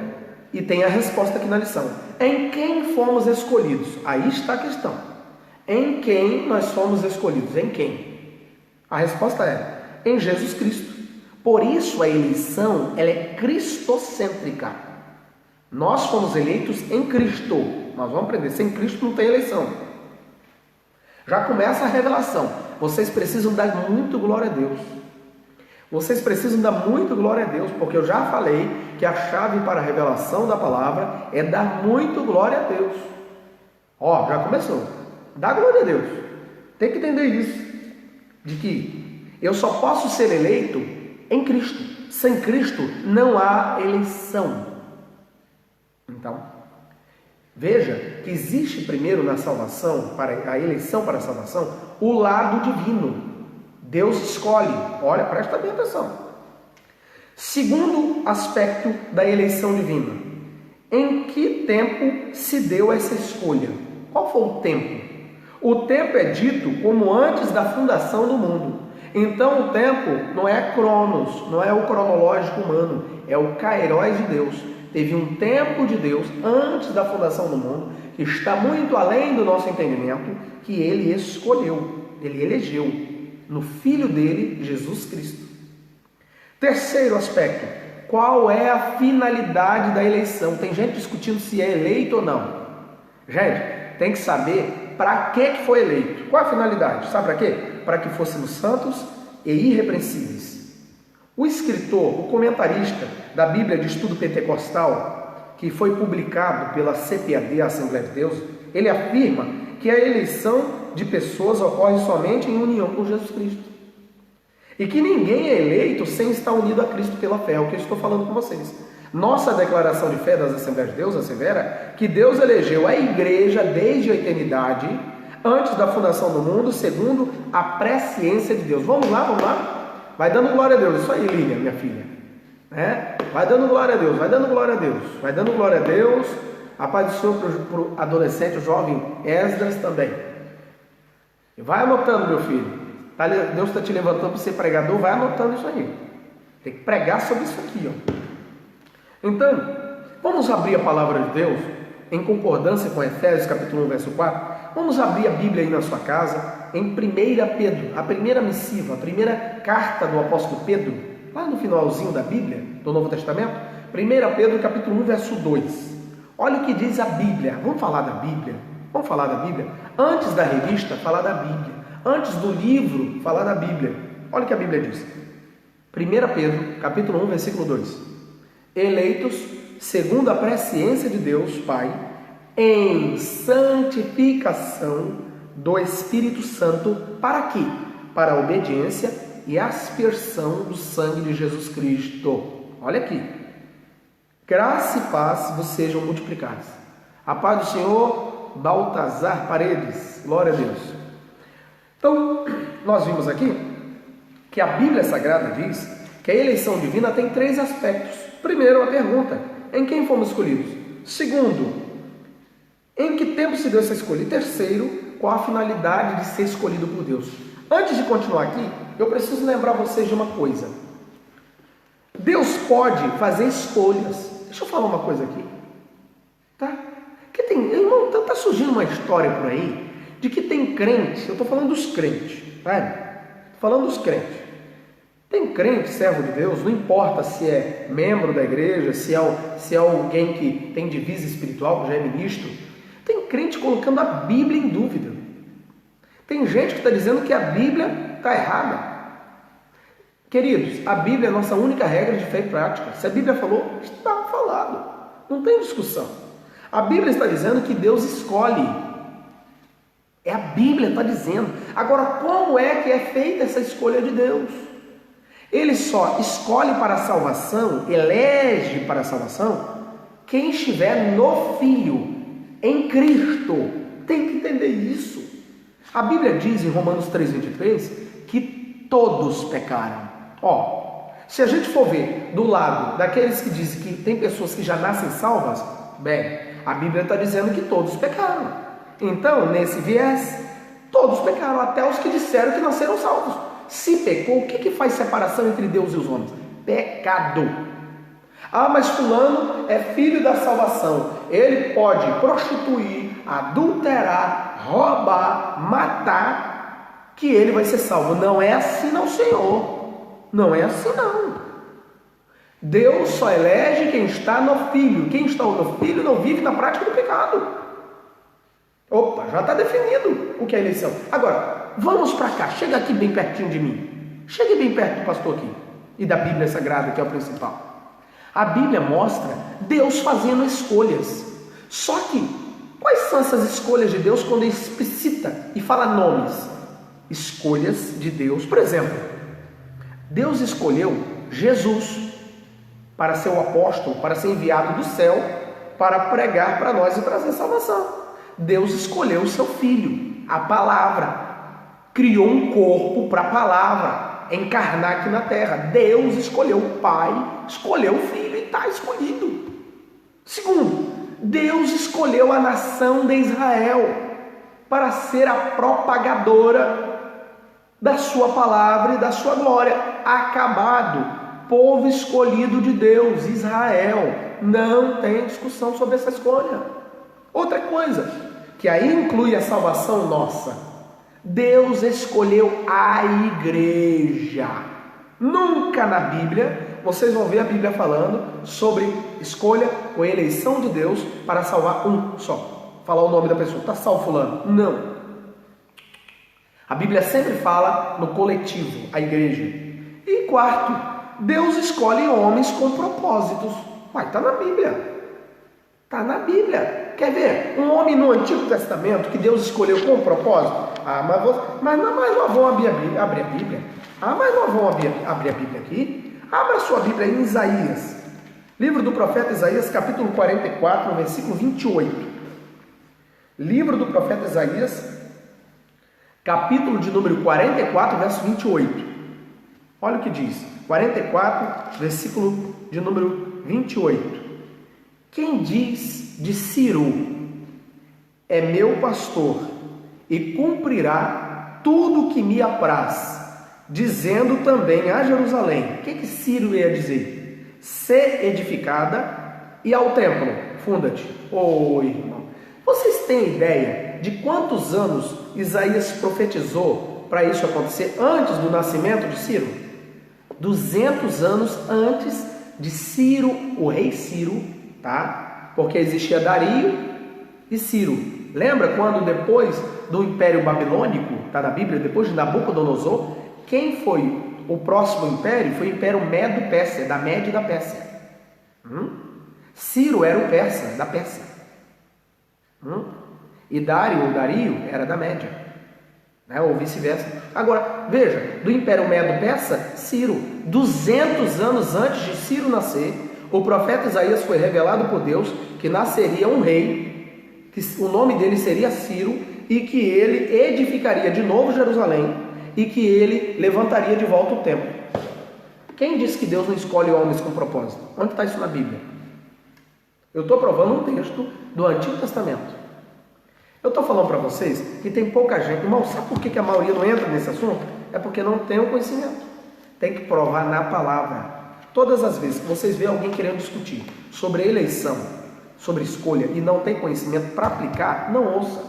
e tem a resposta aqui na lição. Em quem fomos escolhidos? Aí está a questão. Em quem nós fomos escolhidos? Em quem? A resposta é em Jesus Cristo. Por isso a eleição, ela é cristocêntrica. Nós fomos eleitos em Cristo. Nós vamos aprender, sem Cristo não tem eleição. Já começa a revelação. Vocês precisam dar muito glória a Deus. Vocês precisam dar muito glória a Deus, porque eu já falei que a chave para a revelação da palavra é dar muito glória a Deus. Ó, já começou. Dá glória a Deus. Tem que entender isso. De que eu só posso ser eleito em Cristo. Sem Cristo não há eleição. Então, veja que existe primeiro na salvação, para a eleição para a salvação, o lado divino. Deus escolhe. Olha, presta bem atenção. Segundo aspecto da eleição divina. Em que tempo se deu essa escolha? Qual foi o tempo? O tempo é dito como antes da fundação do mundo. Então o tempo não é cronos, não é o cronológico humano, é o kairos de Deus. Teve um tempo de Deus antes da fundação do mundo, que está muito além do nosso entendimento, que Ele escolheu, Ele elegeu no Filho dele, Jesus Cristo. Terceiro aspecto, qual é a finalidade da eleição? Tem gente discutindo se é eleito ou não. Gente, tem que saber para que foi eleito. Qual a finalidade? Sabe para quê? Para que fôssemos santos e irrepreensíveis. O escritor, o comentarista da Bíblia de Estudo Pentecostal, que foi publicado pela CPAD, a Assembleia de Deus, ele afirma que a eleição de pessoas ocorre somente em união com Jesus Cristo. E que ninguém é eleito sem estar unido a Cristo pela fé, é o que eu estou falando com vocês. Nossa declaração de fé das Assembleias de Deus assevera que Deus elegeu a igreja desde a eternidade, antes da fundação do mundo, segundo a presciência de Deus. Vamos lá, vamos lá? Vai dando glória a Deus. Isso aí, Lívia, minha filha. Vai dando glória a Deus, vai dando glória a Deus. Vai dando glória a Deus. A paz do Senhor para o adolescente, o jovem Esdras também. Vai anotando, meu filho. Deus está te levantando para ser pregador, vai anotando isso aí. Tem que pregar sobre isso aqui, ó. Então, vamos abrir a palavra de Deus em concordância com Efésios capítulo 1, verso 4, vamos abrir a Bíblia aí na sua casa, em 1 Pedro, a primeira missiva, a primeira carta do apóstolo Pedro, lá no finalzinho da Bíblia, do Novo Testamento, 1 Pedro capítulo 1, verso 2. Olha o que diz a Bíblia. Vamos falar da Bíblia? Vamos falar da Bíblia? Antes da revista, falar da Bíblia. Antes do livro, falar da Bíblia. Olha o que a Bíblia diz. 1 Pedro capítulo 1, versículo 2. Eleitos segundo a presciência de Deus Pai, em santificação do Espírito Santo, para quê? Para a obediência e aspersão do sangue de Jesus Cristo. Olha aqui. Graça e paz vos sejam multiplicadas. A paz do Senhor, Baltazar Paredes. Glória a Deus. Então, nós vimos aqui que a Bíblia Sagrada diz que a eleição divina tem 3 aspectos. Primeiro, a pergunta: em quem fomos escolhidos? Segundo, em que tempo se deu essa escolha? E terceiro, qual a finalidade de ser escolhido por Deus? Antes de continuar aqui, eu preciso lembrar vocês de uma coisa. Deus pode fazer escolhas. Deixa eu falar uma coisa aqui, tá? Que tem, irmão, tá surgindo uma história por aí de que tem crente, eu estou falando dos crentes, sabe? Estou falando dos crentes. Tem crente, servo de Deus, não importa se é membro da igreja, se é alguém que tem divisa espiritual, que já é ministro. Tem crente colocando a Bíblia em dúvida. Tem gente que está dizendo que a Bíblia está errada. Queridos, a Bíblia é a nossa única regra de fé e prática. Se a Bíblia falou, está falado. Não tem discussão. A Bíblia está dizendo que Deus escolhe. É a Bíblia que está dizendo. Agora, como é que é feita essa escolha de Deus? Ele só escolhe para a salvação, elege para a salvação, quem estiver no Filho, em Cristo. Tem que entender isso. A Bíblia diz em Romanos 3,23 que todos pecaram. Se a gente for ver do lado daqueles que dizem que tem pessoas que já nascem salvas, bem, a Bíblia está dizendo que todos pecaram. Então, nesse viés, todos pecaram, até os que disseram que nasceram salvos. Se pecou, o que faz separação entre Deus e os homens? Pecado. Mas fulano é filho da salvação. Ele pode prostituir, adulterar, roubar, matar, que ele vai ser salvo. Não é assim não, Senhor. Não é assim não. Deus só elege quem está no Filho. Quem está no Filho não vive na prática do pecado. Opa, já está definido o que é eleição. Agora, vamos para cá. Chega aqui bem pertinho de mim. Chegue bem perto do pastor aqui. E da Bíblia Sagrada, que é o principal. A Bíblia mostra Deus fazendo escolhas. Só que, quais são essas escolhas de Deus quando ele explicita e fala nomes? Escolhas de Deus. Por exemplo, Deus escolheu Jesus para ser o apóstolo, para ser enviado do céu, para pregar para nós e trazer salvação. Deus escolheu o seu Filho, a palavra, criou um corpo para a palavra encarnar aqui na terra. Deus escolheu o Pai, escolheu o Filho e está escolhido. Segundo, Deus escolheu a nação de Israel para ser a propagadora da sua palavra e da sua glória. Acabado, povo escolhido de Deus, Israel. Não tem discussão sobre essa escolha. Outra coisa, que aí inclui a salvação nossa. Deus escolheu a igreja. Nunca na Bíblia, vocês vão ver a Bíblia falando sobre escolha ou eleição de Deus para salvar um só. Falar o nome da pessoa, está salvo fulano. Não. A Bíblia sempre fala no coletivo, a igreja. E quarto, Deus escolhe homens com propósitos. Está na Bíblia. Está na Bíblia. Quer ver? Um homem no Antigo Testamento que Deus escolheu com propósito. Mas nós vamos abrir a Bíblia. Mas nós vamos abrir a Bíblia aqui. Abra a sua Bíblia em Isaías. Livro do profeta Isaías, capítulo 44, no versículo 28. Livro do profeta Isaías, capítulo de número 44, verso 28. Olha o que diz. 44, versículo de número 28. Quem diz de Ciro, é meu pastor, e cumprirá tudo o que me apraz, dizendo também a Jerusalém. O que Ciro ia dizer? Ser edificada, e ao templo Funda-te. Ô irmão, vocês têm ideia de quantos anos Isaías profetizou para isso acontecer antes do nascimento de Ciro? 200 anos antes de Ciro, o rei Ciro, tá? Porque existia Dario e Ciro. Lembra quando depois do Império Babilônico, tá na Bíblia, depois de Nabucodonosor, quem foi o próximo império? Foi o Império Medo-Pérsia, da Média e da Pérsia. Ciro era o persa, da Pérsia. E Dário ou Dario era da Média, né? Ou vice-versa. Agora, veja, do Império Medo-Persa, Ciro. 200 anos antes de Ciro nascer, o profeta Isaías foi revelado por Deus que nasceria um rei, que o nome dele seria Ciro, e que ele edificaria de novo Jerusalém, e que ele levantaria de volta o templo. Quem disse que Deus não escolhe homens com propósito? Onde está isso na Bíblia? Eu estou provando um texto do Antigo Testamento. Eu estou falando para vocês que tem pouca gente. Irmão, sabe por que a maioria não entra nesse assunto? É porque não tem o conhecimento. Tem que provar na palavra. Todas as vezes que vocês veem alguém querendo discutir sobre eleição, sobre escolha, e não tem conhecimento para aplicar, não ouça.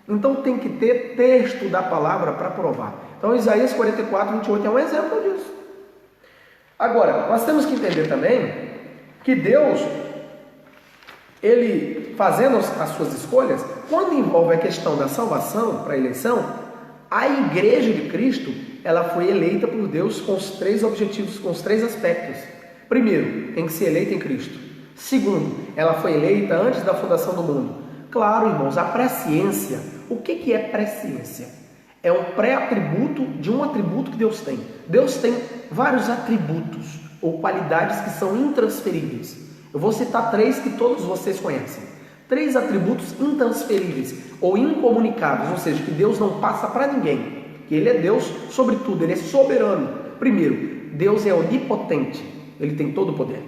Então tem que ter texto da palavra para provar. Então Isaías 44, 28 é um exemplo disso. Agora, nós temos que entender também que Deus, ele fazendo as suas escolhas, quando envolve a questão da salvação para a eleição, a igreja de Cristo, ela foi eleita por Deus com os 3 objetivos, com os 3 aspectos. Primeiro, tem que ser eleita em Cristo. Segundo, ela foi eleita antes da fundação do mundo. Claro, irmãos, a presciência, o que é presciência? É um pré-atributo de um atributo que Deus tem. Deus tem vários atributos ou qualidades que são intransferíveis. Eu vou citar 3 que todos vocês conhecem. 3 atributos intransferíveis ou incomunicáveis, ou seja, que Deus não passa para ninguém. Que Ele é Deus sobre tudo, Ele é soberano. Primeiro, Deus é onipotente, Ele tem todo o poder.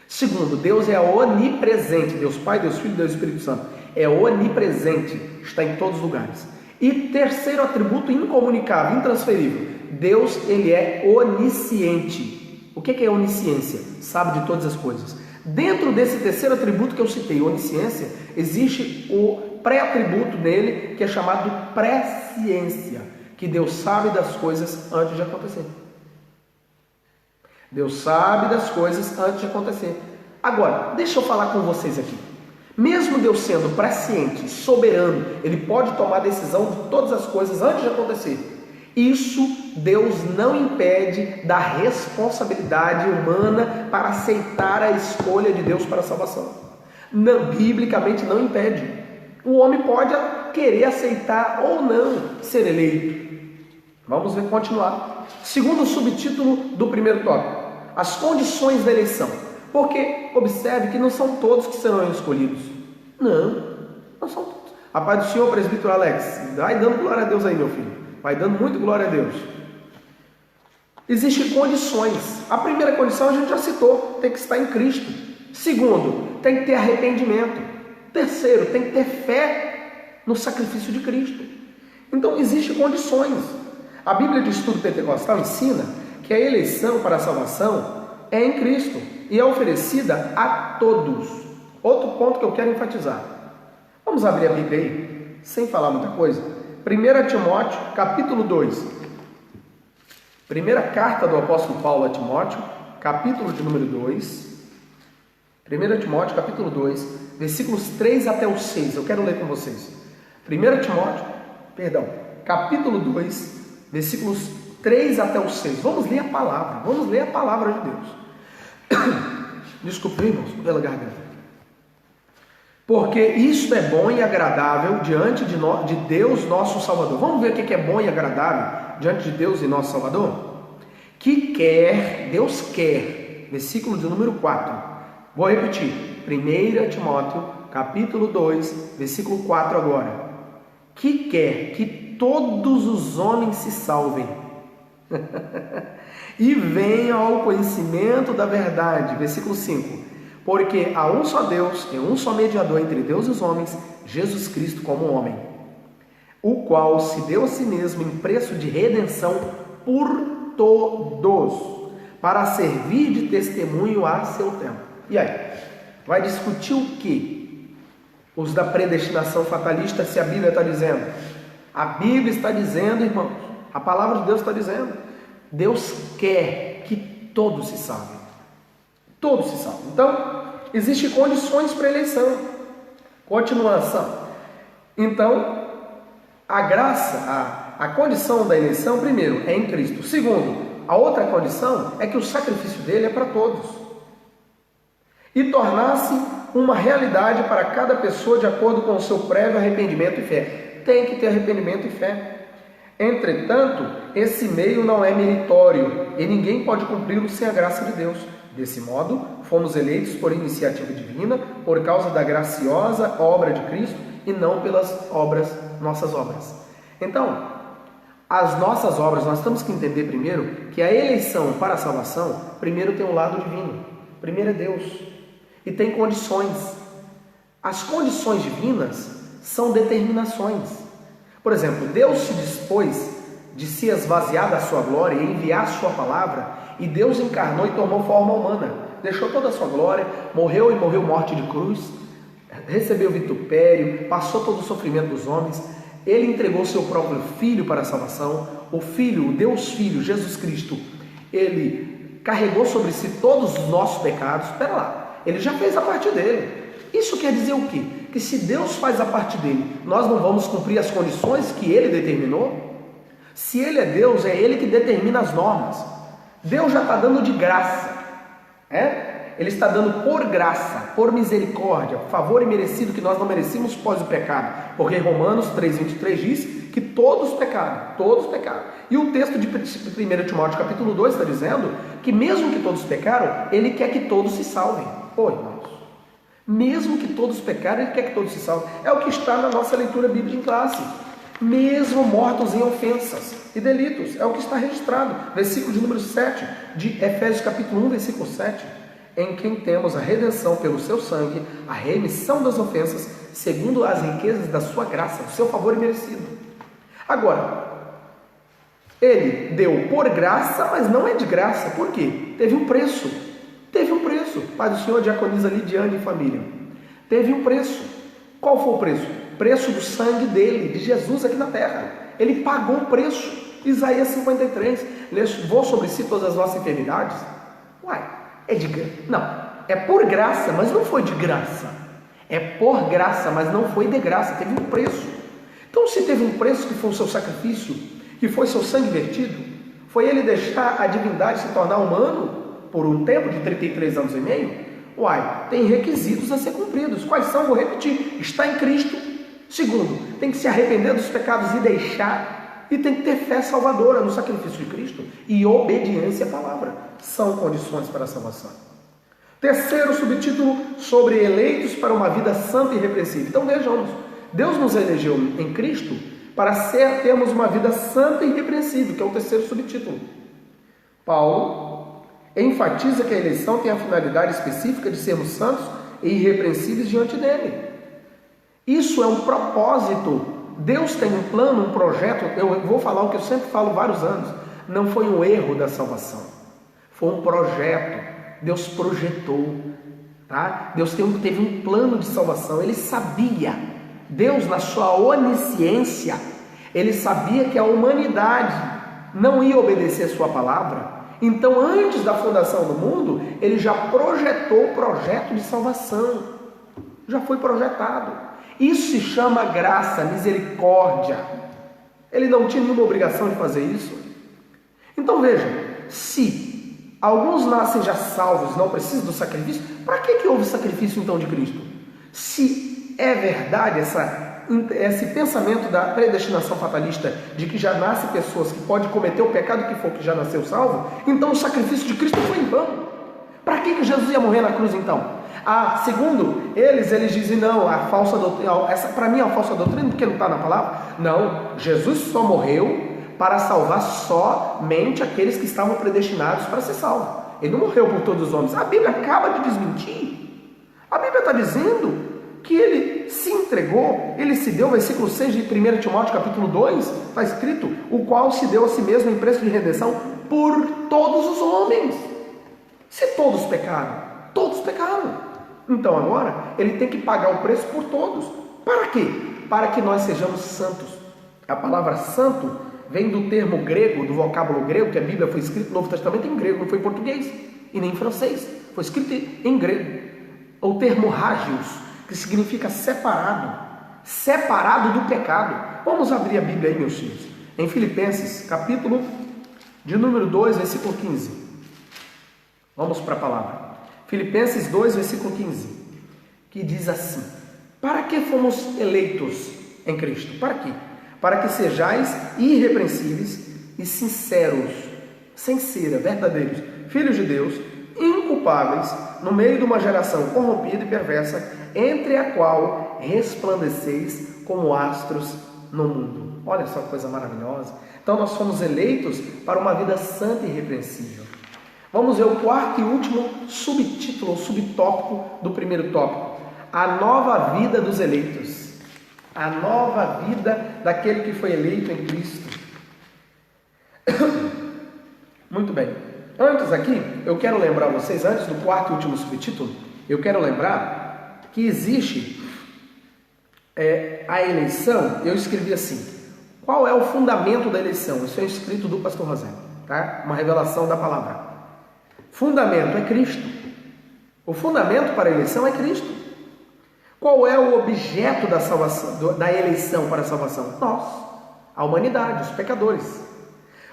Segundo, Deus é onipresente, Deus Pai, Deus Filho e Deus Espírito Santo. É onipresente, está em todos os lugares. E terceiro atributo incomunicável, intransferível, Deus, Ele é onisciente. O que é onisciência? Sabe de todas as coisas. Dentro desse terceiro atributo que eu citei, onisciência, existe o pré-atributo dele, que é chamado de presciência, que Deus sabe das coisas antes de acontecer. Deus sabe das coisas antes de acontecer. Agora, deixa eu falar com vocês aqui. Mesmo Deus sendo presciente, soberano, Ele pode tomar decisão de todas as coisas antes de acontecer. Isso Deus não impede da responsabilidade humana para aceitar a escolha de Deus para a salvação. Não, biblicamente não impede. O homem pode querer aceitar ou não ser eleito. Vamos ver, continuar. Segundo subtítulo do primeiro tópico, as condições da eleição. Porque observe que não são todos que serão escolhidos. Não são todos. A paz do Senhor, presbítero Alex, vai dando glória a Deus aí, meu filho. Vai dando muito glória a Deus. Existem condições. A primeira condição a gente já citou, tem que estar em Cristo. Segundo, tem que ter arrependimento. Terceiro, tem que ter fé no sacrifício de Cristo. Então existem condições. A Bíblia de Estudo Pentecostal ensina que a eleição para a salvação é em Cristo e é oferecida a todos. Outro ponto que eu quero enfatizar. Vamos abrir a Bíblia aí, sem falar muita coisa. 1 Timóteo, capítulo 2. Primeira carta do apóstolo Paulo a Timóteo, capítulo de número 2. 1 Timóteo, capítulo 2, versículos 3 até o 6. Eu quero ler com vocês. 1 Timóteo, capítulo 2, versículos 3 até o 6. Vamos ler a palavra. Vamos ler a palavra de Deus. Desculpe, irmãos, pela garganta. Porque isto é bom e agradável diante de Deus, nosso Salvador. Vamos ver o que é bom e agradável diante de Deus e nosso Salvador? Deus quer, versículo de número 4. Vou repetir. 1 Timóteo, capítulo 2, versículo 4 agora. Que quer que todos os homens se salvem e venham ao conhecimento da verdade. Versículo 5. Porque há um só Deus e um só mediador entre Deus e os homens, Jesus Cristo como homem, o qual se deu a si mesmo em preço de redenção por todos, para servir de testemunho a seu tempo. E aí? Vai discutir o quê? Os da predestinação fatalista, se a Bíblia está dizendo. A Bíblia está dizendo, irmãos, a palavra de Deus está dizendo. Deus quer que todos se salvem. Todos se salvem. Então, existem condições para a eleição. Continuação. Então, a graça, a condição da eleição, primeiro, é em Cristo. Segundo, a outra condição é que o sacrifício dele é para todos. E tornar-se uma realidade para cada pessoa de acordo com o seu prévio arrependimento e fé. Tem que ter arrependimento e fé. Entretanto, esse meio não é meritório e ninguém pode cumpri-lo sem a graça de Deus. Desse modo, fomos eleitos por iniciativa divina, por causa da graciosa obra de Cristo e não pelas nossas obras. Então, as nossas obras, nós temos que entender primeiro que a eleição para a salvação, primeiro tem um lado divino, primeiro é Deus, e tem condições. As condições divinas são determinações. Por exemplo, Deus se dispôs de se esvaziar da sua glória e enviar a sua palavra, e Deus encarnou e tomou forma humana, deixou toda a sua glória, morreu morte de cruz, recebeu vitupério, passou todo o sofrimento dos homens, ele entregou seu próprio Filho para a salvação, o Filho, o Deus Filho, Jesus Cristo, ele carregou sobre si todos os nossos pecados. Espera lá, ele já fez a parte dele. Isso quer dizer o quê? Que se Deus faz a parte dele, nós não vamos cumprir as condições que ele determinou? Se ele é Deus, é ele que determina as normas. Deus já está dando de graça, Ele está dando por graça, por misericórdia, favor imerecido que nós não merecíamos pós o pecado, porque Romanos 3,23 diz que todos pecaram, e o texto de 1 Timóteo capítulo 2 está dizendo que mesmo que todos pecaram, ele quer que todos se salvem. Irmãos, mesmo que todos pecaram, ele quer que todos se salvem, é o que está na nossa leitura bíblica em classe. Mesmo mortos em ofensas e delitos, é o que está registrado, versículo de número 7 de Efésios capítulo 1, versículo 7, em quem temos a redenção pelo seu sangue, a remissão das ofensas, segundo as riquezas da sua graça, do seu favor imerecido. Agora, ele deu por graça, mas não é de graça. Por quê? Teve um preço. Pai do Senhor, diaconisa Lidiane e família. Teve um preço. Qual foi o preço? Preço do sangue dele, de Jesus aqui na terra. Ele pagou o preço. Isaías 53. Levou sobre si todas as nossas enfermidades. É de graça? Não. É por graça, mas não foi de graça. É por graça, mas não foi de graça. Teve um preço. Então, se teve um preço que foi o seu sacrifício, que foi seu sangue vertido, foi ele deixar a divindade se tornar humano por um tempo de 33 anos e meio? Tem requisitos a ser cumpridos. Quais são? Vou repetir. Está em Cristo. Segundo, tem que se arrepender dos pecados e deixar. E tem que ter fé salvadora no sacrifício de Cristo e obediência à palavra. São condições para a salvação. Terceiro subtítulo, sobre eleitos para uma vida santa e irrepreensível. Então vejamos, Deus nos elegeu em Cristo para termos uma vida santa e irrepreensível, que é o terceiro subtítulo. Paulo enfatiza que a eleição tem a finalidade específica de sermos santos e irrepreensíveis diante dele. Isso é um propósito. Deus tem um plano, um projeto. Eu vou falar o que eu sempre falo há vários anos. Não foi um erro da salvação, foi um projeto. Deus projetou, Deus teve um plano de salvação. Ele sabia, Deus na sua onisciência, ele sabia que a humanidade não ia obedecer a sua palavra. Então, antes da fundação do mundo, ele já projetou o projeto de salvação. Já foi projetado. Isso se chama graça, misericórdia. Ele não tinha nenhuma obrigação de fazer isso. Então veja, se alguns nascem já salvos, não precisam do sacrifício, para que houve sacrifício então de Cristo? Se é verdade esse pensamento da predestinação fatalista, de que já nascem pessoas que podem cometer o pecado que for, que já nasceu salvo, então o sacrifício de Cristo foi em vão. Para que Jesus ia morrer na cruz então? Segundo eles dizem, não, a falsa doutrina, essa para mim é uma falsa doutrina, porque não está na palavra. Não, Jesus só morreu para salvar somente aqueles que estavam predestinados para ser salvos. Ele não morreu por todos os homens. A Bíblia acaba de desmentir. A Bíblia está dizendo que ele se entregou, ele se deu, versículo 6 de 1 Timóteo capítulo 2, está escrito, o qual se deu a si mesmo em preço de redenção por todos os homens. Se todos pecaram, Então agora ele tem que pagar o preço por todos. Para quê? Para que nós sejamos santos. A palavra santo vem do termo grego, do vocábulo grego, que a Bíblia foi escrita no Novo Testamento em grego, não foi em português e nem em francês, foi escrito em grego. O termo hagios, que significa separado, separado do pecado. Vamos abrir a Bíblia aí, meus filhos, em Filipenses, capítulo de número 2, versículo 15. Vamos para a palavra. Filipenses 2, versículo 15, que diz assim: para que fomos eleitos em Cristo? Para quê? Para que sejais irrepreensíveis e sinceros, sem cera, verdadeiros, filhos de Deus, inculpáveis, no meio de uma geração corrompida e perversa, entre a qual resplandeceis como astros no mundo. Olha só que coisa maravilhosa. Então nós fomos eleitos para uma vida santa e irrepreensível. Vamos ver o quarto e último subtítulo, subtópico do primeiro tópico: a nova vida dos eleitos. A nova vida daquele que foi eleito em Cristo. Muito bem. Antes aqui, eu quero lembrar vocês, antes do quarto e último subtítulo, eu quero lembrar que existe a eleição. Eu escrevi assim: qual é o fundamento da eleição? Isso é escrito do pastor Rosé, tá? Uma revelação da palavra. Fundamento é Cristo. O fundamento para a eleição é Cristo. Qual é o objeto da salvação, da eleição para a salvação? Nós, a humanidade, os pecadores.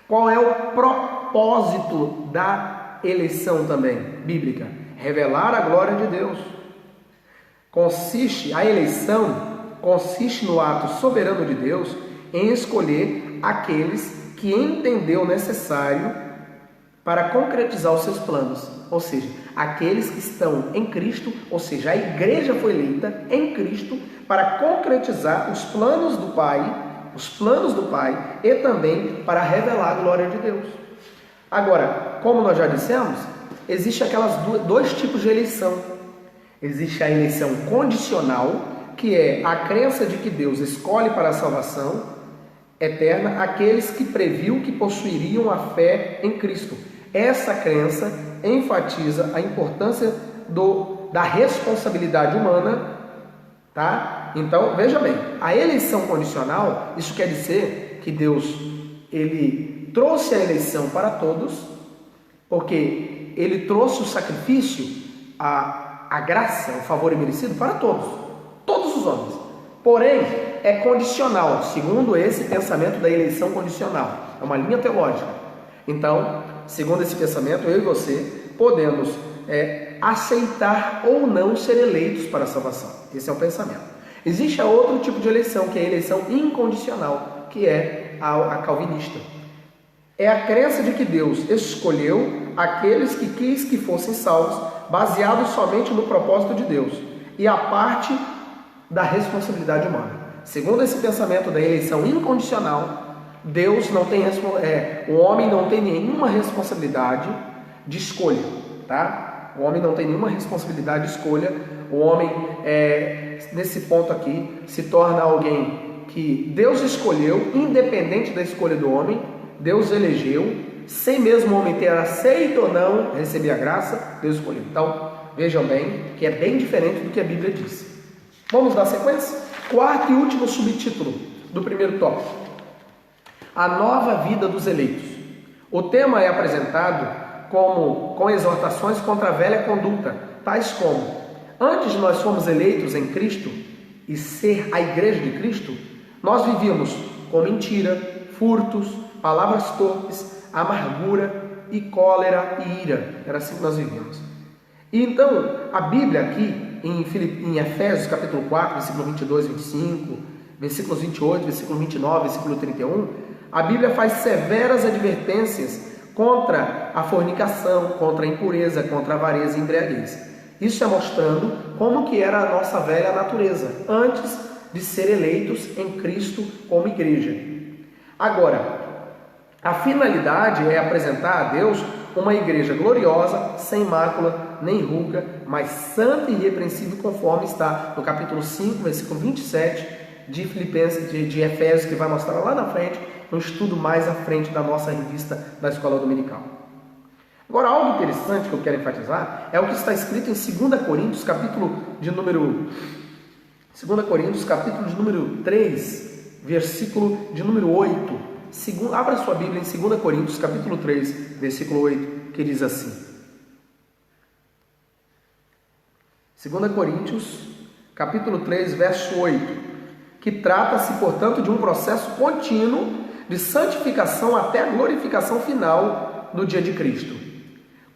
Qual é o propósito da eleição também, bíblica? Revelar a glória de Deus. A eleição consiste no ato soberano de Deus em escolher aqueles que entendeu necessário para concretizar os seus planos, ou seja, aqueles que estão em Cristo, ou seja, a igreja foi eleita em Cristo para concretizar os planos do Pai e também para revelar a glória de Deus. Agora, como nós já dissemos, existe aquelas dois tipos de eleição. Existe a eleição condicional, que é a crença de que Deus escolhe para a salvação eterna aqueles que previu que possuiriam a fé em Cristo. Essa crença enfatiza a importância da responsabilidade humana, tá? Então, veja bem, a eleição condicional, isso quer dizer que Deus, ele trouxe a eleição para todos, porque ele trouxe o sacrifício, a graça, o favor imerecido para todos os homens. Porém, é condicional, segundo esse pensamento da eleição condicional. É uma linha teológica. Então, segundo esse pensamento, eu e você podemos aceitar ou não ser eleitos para a salvação. Esse é o pensamento. Existe outro tipo de eleição, que é a eleição incondicional, que é a calvinista. É a crença de que Deus escolheu aqueles que quis que fossem salvos, baseados somente no propósito de Deus, e a parte da responsabilidade humana. Segundo esse pensamento da eleição incondicional, Deus não tem o homem não tem nenhuma responsabilidade de escolha, tá? O homem não tem nenhuma responsabilidade de escolha. O homem, nesse ponto aqui, se torna alguém que Deus escolheu, independente da escolha do homem. Deus elegeu, sem mesmo o homem ter aceito ou não receber a graça, Deus escolheu. Então, vejam bem que é bem diferente do que a Bíblia diz. Vamos dar sequência? Quarto e último subtítulo do primeiro tópico: a nova vida dos eleitos. O tema é apresentado com exortações contra a velha conduta, tais como: antes de nós fomos eleitos em Cristo e ser a igreja de Cristo, nós vivíamos com mentira, furtos, palavras torpes, amargura e cólera e ira. Era assim que nós vivíamos. E então, a Bíblia aqui, em Efésios capítulo 4, versículo 22 e 25, versículos 28, versículo 29, versículo 31, a Bíblia faz severas advertências contra a fornicação, contra a impureza, contra a avareza e embriaguez. Isso é mostrando como que era a nossa velha natureza, antes de ser eleitos em Cristo como igreja. Agora, a finalidade é apresentar a Deus uma igreja gloriosa, sem mácula, nem ruga, mas santa e irrepreensível, conforme está no capítulo 5, versículo 27 de Filipenses, de Efésios, que vai mostrar lá na frente, no estudo mais à frente da nossa revista da Escola Dominical. Agora, algo interessante que eu quero enfatizar é o que está escrito em 2 Coríntios, capítulo de número 3, versículo de número 8. Abra sua Bíblia em 2 Coríntios, capítulo 3, versículo 8, que diz assim. 2 Coríntios, capítulo 3, verso 8, que trata-se, portanto, de um processo contínuo de santificação até a glorificação final no dia de Cristo.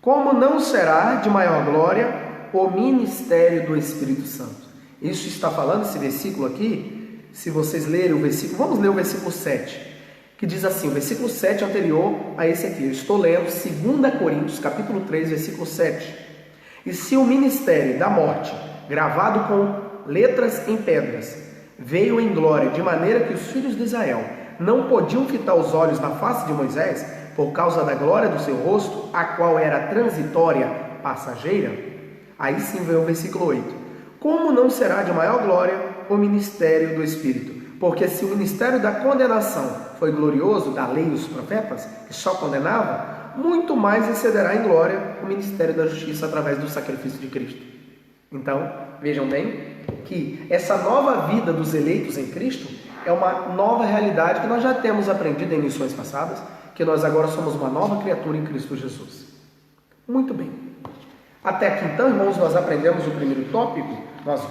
Como não será de maior glória o ministério do Espírito Santo? Isso está falando, esse versículo aqui, se vocês lerem o versículo, vamos ler o versículo 7, que diz assim, o versículo 7 anterior a esse aqui, eu estou lendo 2 Coríntios, capítulo 3, versículo 7. E se o ministério da morte, gravado com letras em pedras, veio em glória, de maneira que os filhos de Israel não podiam fitar os olhos na face de Moisés, por causa da glória do seu rosto, a qual era transitória, passageira, aí sim vem o versículo 8. Como não será de maior glória o ministério do Espírito? Porque se o ministério da condenação foi glorioso, da lei e os profetas, que só condenava, muito mais excederá em glória o ministério da justiça através do sacrifício de Cristo. Então, vejam bem que essa nova vida dos eleitos em Cristo é uma nova realidade que nós já temos aprendido em lições passadas, que nós agora somos uma nova criatura em Cristo Jesus. Muito bem. Até aqui então, irmãos, nós aprendemos o primeiro tópico, nós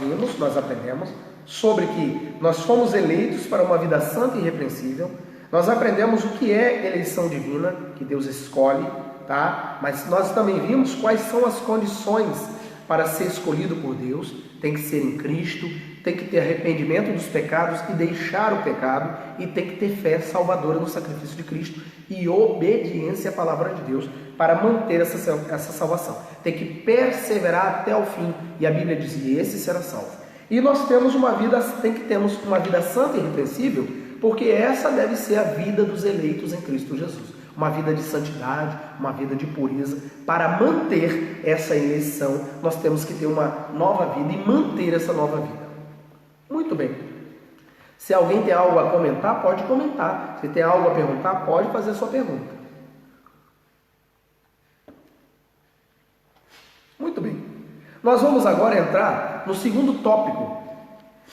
aprendemos sobre que nós fomos eleitos para uma vida santa e irrepreensível, nós aprendemos o que é eleição divina, que Deus escolhe, tá? Mas nós também vimos quais são as condições para ser escolhido por Deus. Tem que ser em Cristo, tem que ter arrependimento dos pecados e deixar o pecado, e tem que ter fé salvadora no sacrifício de Cristo e obediência à palavra de Deus para manter essa salvação. Tem que perseverar até o fim, e a Bíblia diz, e esse será salvo. E nós temos uma vida santa e irrepreensível, porque essa deve ser a vida dos eleitos em Cristo Jesus. Uma vida de santidade, uma vida de pureza. Para manter essa eleição, nós temos que ter uma nova vida e manter essa nova vida. Muito bem. Se alguém tem algo a comentar, pode comentar. Se tem algo a perguntar, pode fazer a sua pergunta. Muito bem. Nós vamos agora entrar no segundo tópico,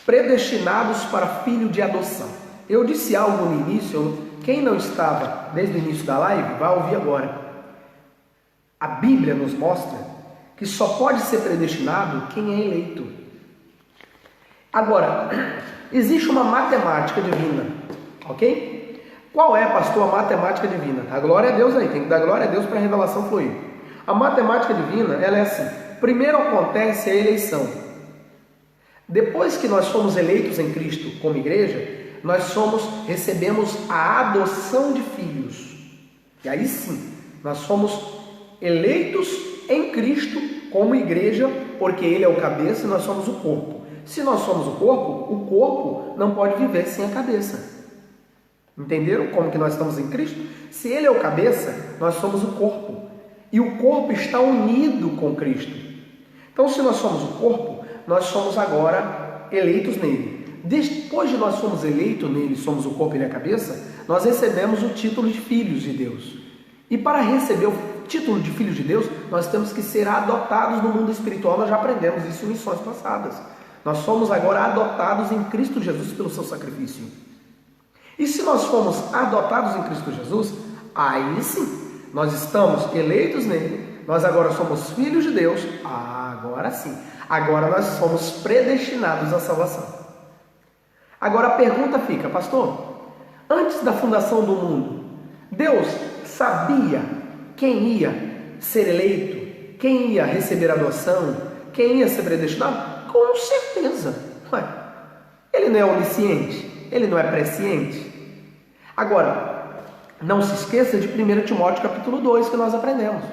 predestinados para filho de adoção. Eu disse algo no início, quem não estava desde o início da live, vai ouvir agora. A Bíblia nos mostra que só pode ser predestinado quem é eleito. Agora, existe uma matemática divina, ok? Qual é, pastor, a matemática divina? Dá glória a Deus aí, tem que dar glória a Deus para a revelação fluir. A matemática divina, ela é assim, primeiro acontece a eleição. Depois que nós fomos eleitos em Cristo como igreja, nós recebemos a adoção de filhos. E aí sim, nós somos eleitos em Cristo como igreja, porque Ele é o cabeça e nós somos o corpo. Se nós somos o corpo não pode viver sem a cabeça. Entenderam como que nós estamos em Cristo? Se Ele é o cabeça, nós somos o corpo. E o corpo está unido com Cristo. Então, se nós somos o corpo, nós somos agora eleitos nele. Depois de nós somos eleitos nele, somos o corpo e ele a cabeça, nós recebemos o título de filhos de Deus. E para receber o título de filhos de Deus, nós temos que ser adotados no mundo espiritual. Nós já aprendemos isso em lições passadas. Nós somos agora adotados em Cristo Jesus pelo seu sacrifício. E se nós fomos adotados em Cristo Jesus, aí sim, nós estamos eleitos nele, nós agora somos filhos de Deus, agora sim, agora nós somos predestinados à salvação. Agora a pergunta fica, pastor, antes da fundação do mundo, Deus sabia quem ia ser eleito, quem ia receber adoção, quem ia ser predestinado? Com certeza. Ele não é onisciente, ele não é presciente. Agora, não se esqueça de 1 Timóteo capítulo 2 que nós aprendemos.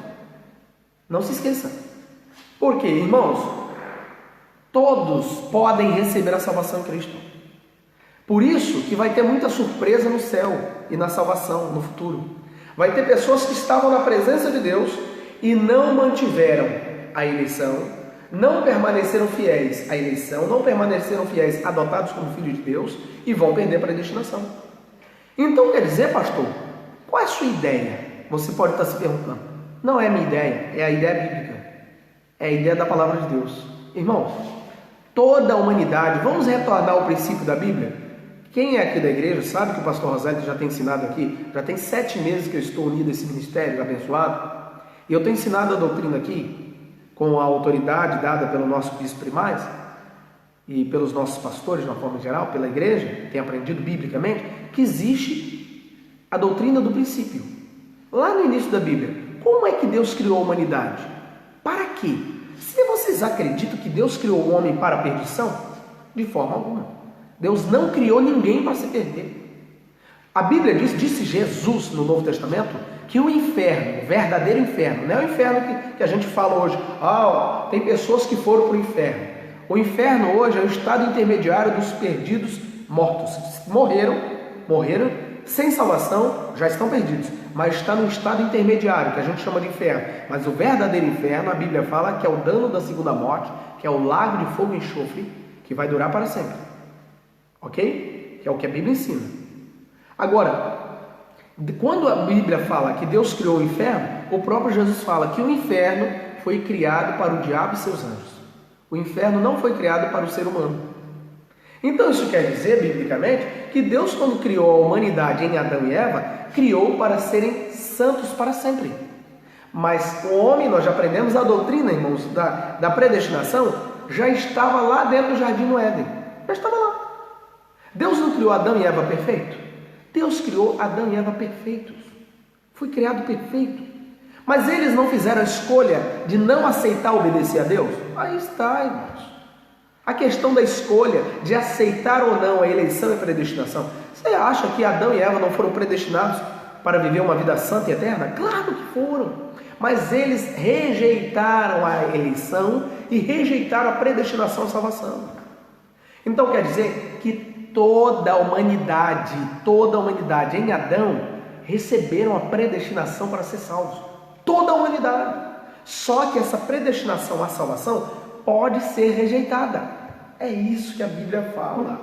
Não se esqueça. Porque, irmãos, todos podem receber a salvação em Cristo. Por isso que vai ter muita surpresa no céu e na salvação no futuro. Vai ter pessoas que estavam na presença de Deus e não mantiveram a eleição, não permaneceram fiéis à eleição, não permaneceram fiéis, adotados como filhos de Deus, e vão perder a predestinação. Então quer dizer, pastor, qual é a sua ideia? Você pode estar se perguntando. Não é minha ideia, é a ideia bíblica. É a ideia da palavra de Deus. Irmãos, toda a humanidade, vamos retornar ao princípio da Bíblia? Quem é aqui da igreja sabe que o pastor Rosélio já tem ensinado aqui, já tem 7 meses que eu estou unido a esse ministério abençoado, e eu tenho ensinado a doutrina aqui, com a autoridade dada pelo nosso bispo primaz, e pelos nossos pastores, de uma forma geral, pela igreja, tem aprendido biblicamente, que existe a doutrina do princípio. Lá no início da Bíblia, como é que Deus criou a humanidade? Para quê? Se vocês acreditam que Deus criou o homem para a perdição, de forma alguma. Deus não criou ninguém para se perder. A Bíblia disse Jesus no Novo Testamento, que o inferno, o verdadeiro inferno, não é o inferno que a gente fala hoje, tem pessoas que foram para o inferno. O inferno hoje é o estado intermediário dos perdidos mortos. Morreram sem salvação, já estão perdidos, mas está no estado intermediário, que a gente chama de inferno. Mas o verdadeiro inferno, a Bíblia fala que é o dano da segunda morte, que é o lago de fogo e enxofre, que vai durar para sempre. Ok? Que é o que a Bíblia ensina. Agora, quando a Bíblia fala que Deus criou o inferno, o próprio Jesus fala que o inferno foi criado para o diabo e seus anjos. O inferno não foi criado para o ser humano. Então isso quer dizer, biblicamente, que Deus, quando criou a humanidade em Adão e Eva, criou para serem santos para sempre. Mas o homem, nós já aprendemos a doutrina, irmãos, da predestinação, já estava lá dentro do jardim do Éden. Já estava lá. Deus não criou Adão e Eva perfeito? Deus criou Adão e Eva perfeitos. Foi criado perfeito. Mas eles não fizeram a escolha de não aceitar obedecer a Deus? Aí está, irmãos. A questão da escolha de aceitar ou não a eleição e a predestinação. Você acha que Adão e Eva não foram predestinados para viver uma vida santa e eterna? Claro que foram. Mas eles rejeitaram a eleição e rejeitaram a predestinação à salvação. Então quer dizer que toda a humanidade em Adão receberam a predestinação para ser salvos. Toda a humanidade. Só que essa predestinação à salvação pode ser rejeitada. É isso que a Bíblia fala.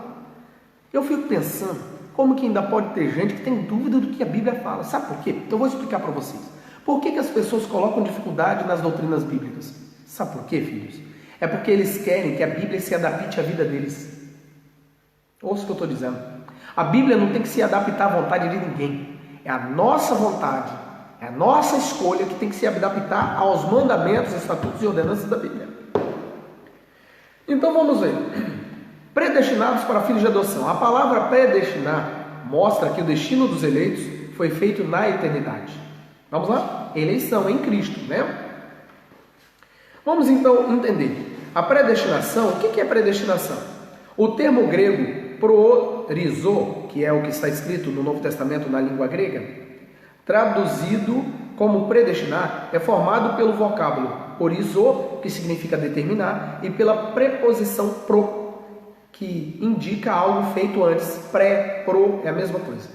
Eu fico pensando, como que ainda pode ter gente que tem dúvida do que a Bíblia fala? Sabe por quê? Então eu vou explicar para vocês. Por que as pessoas colocam dificuldade nas doutrinas bíblicas? Sabe por quê, filhos? É porque eles querem que a Bíblia se adapte à vida deles. Ouça o que eu estou dizendo. A Bíblia não tem que se adaptar à vontade de ninguém. É a nossa vontade, é a nossa escolha que tem que se adaptar aos mandamentos, estatutos e ordenanças da Bíblia. Então vamos ver. Predestinados para filhos de adoção. A palavra predestinar mostra que o destino dos eleitos foi feito na eternidade. Vamos lá? Eleição em Cristo, né? Vamos então entender. A predestinação, o que é predestinação? O termo grego proorizo, que é o que está escrito no Novo Testamento na língua grega, traduzido como predestinar, é formado pelo vocábulo orizo, que significa determinar, e pela preposição pro, que indica algo feito antes. Pré, pro, é a mesma coisa.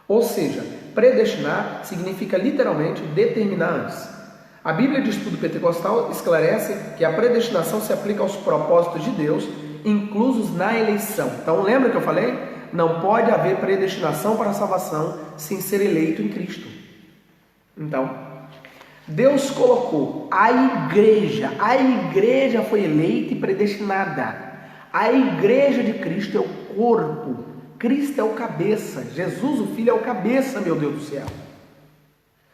Ou seja, predestinar significa literalmente determinar antes. A Bíblia de Estudo Pentecostal esclarece que a predestinação se aplica aos propósitos de Deus, inclusos na eleição. Então lembra que eu falei? Não pode haver predestinação para a salvação sem ser eleito em Cristo. Então, Deus colocou a igreja foi eleita e predestinada. A igreja de Cristo é o corpo, Cristo é o cabeça, Jesus o Filho é o cabeça, meu Deus do céu.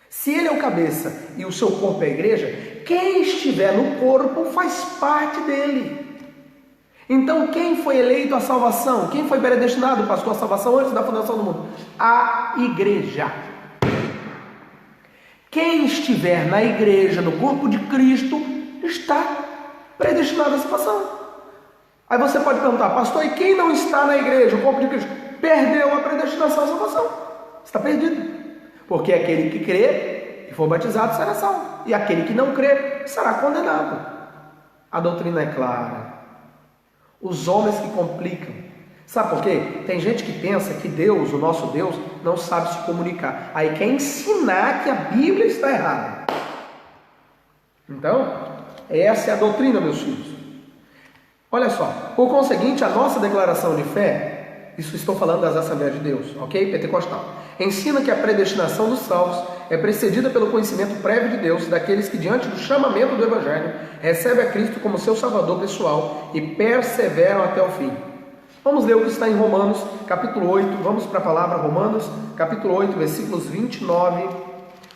Se ele é o cabeça e o seu corpo é a igreja, quem estiver no corpo faz parte dele. Então quem foi eleito à salvação? Quem foi predestinado, pastor, à salvação antes da fundação do mundo? A igreja. Quem estiver na igreja, no corpo de Cristo, está predestinado à salvação. Aí você pode perguntar, pastor, e quem não está na igreja, o corpo de Cristo, perdeu a predestinação à salvação? Está perdido. Porque aquele que crê e for batizado será salvo. E aquele que não crê será condenado. A doutrina é clara. Os homens que complicam. Sabe por quê? Tem gente que pensa que Deus, o nosso Deus, não sabe se comunicar. Aí quer ensinar que a Bíblia está errada. Então, essa é a doutrina, meus filhos. Olha só, por conseguinte, a nossa declaração de fé, isso estou falando das Assembleias de Deus, ok? Pentecostal. Ensina que a predestinação dos salvos é precedida pelo conhecimento prévio de Deus daqueles que, diante do chamamento do Evangelho, recebem a Cristo como seu Salvador pessoal e perseveram até o fim. Vamos ler o que está em Romanos, capítulo 8. Vamos para a palavra Romanos, capítulo 8, versículos 29.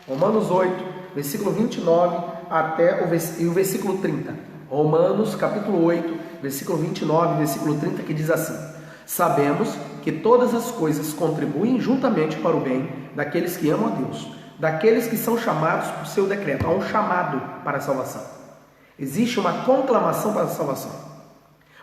Romanos 8, versículo 29 até o versículo 30. Romanos, capítulo 8, versículo 29 e versículo 30, que diz assim: Sabemos que todas as coisas contribuem juntamente para o bem daqueles que amam a Deus, daqueles que são chamados por seu decreto. Há um chamado para a salvação. Existe uma conclamação para a salvação.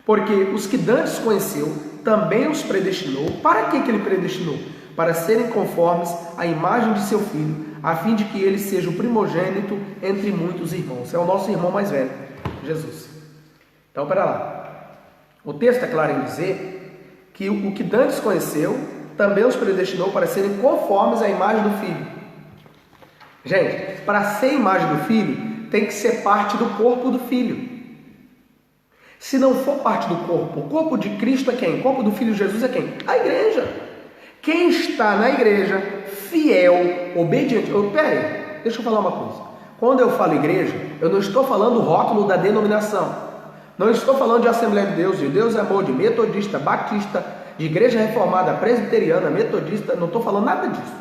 Porque os que dantes conheceu, também os predestinou. Para que ele predestinou? Para serem conformes à imagem de seu Filho, a fim de que ele seja o primogênito entre muitos irmãos. É o nosso irmão mais velho, Jesus. Então, pera lá. O texto é claro em dizer que o que dantes conheceu, também os predestinou para serem conformes à imagem do Filho. Gente, para ser a imagem do Filho, tem que ser parte do corpo do Filho. Se não for parte do corpo, o corpo de Cristo é quem? O corpo do Filho Jesus é quem? A igreja. Quem está na igreja, fiel, obediente. Peraí, deixa eu falar uma coisa. Quando eu falo igreja, eu não estou falando o rótulo da denominação. Não estou falando de Assembleia de Deus é Amor, de Metodista, Batista, de Igreja Reformada, Presbiteriana, Metodista. Não estou falando nada disso.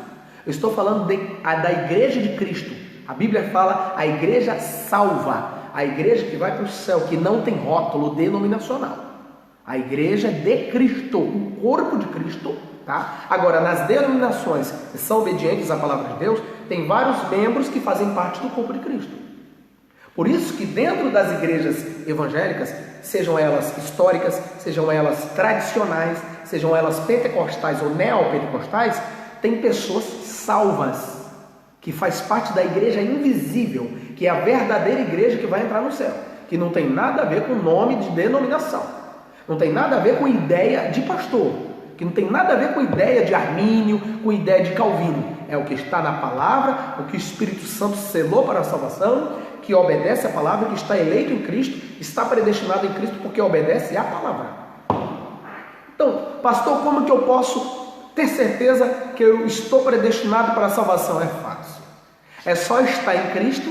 Eu estou falando da igreja de Cristo. A Bíblia fala a igreja salva. A igreja que vai para o céu, que não tem rótulo denominacional. A igreja de Cristo, o corpo de Cristo, tá? Agora, nas denominações que são obedientes à palavra de Deus, tem vários membros que fazem parte do corpo de Cristo. Por isso que dentro das igrejas evangélicas, sejam elas históricas, sejam elas tradicionais, sejam elas pentecostais ou neopentecostais, tem pessoas salvas, que faz parte da igreja invisível, que é a verdadeira igreja que vai entrar no céu, que não tem nada a ver com nome de denominação, não tem nada a ver com ideia de pastor, que não tem nada a ver com ideia de Armínio, com ideia de Calvino. É o que está na palavra, o que o Espírito Santo selou para a salvação, que obedece à palavra, que está eleito em Cristo, está predestinado em Cristo porque obedece à palavra. Então, pastor, como que eu posso ter certeza que eu estou predestinado para a salvação? É fácil. É só estar em Cristo,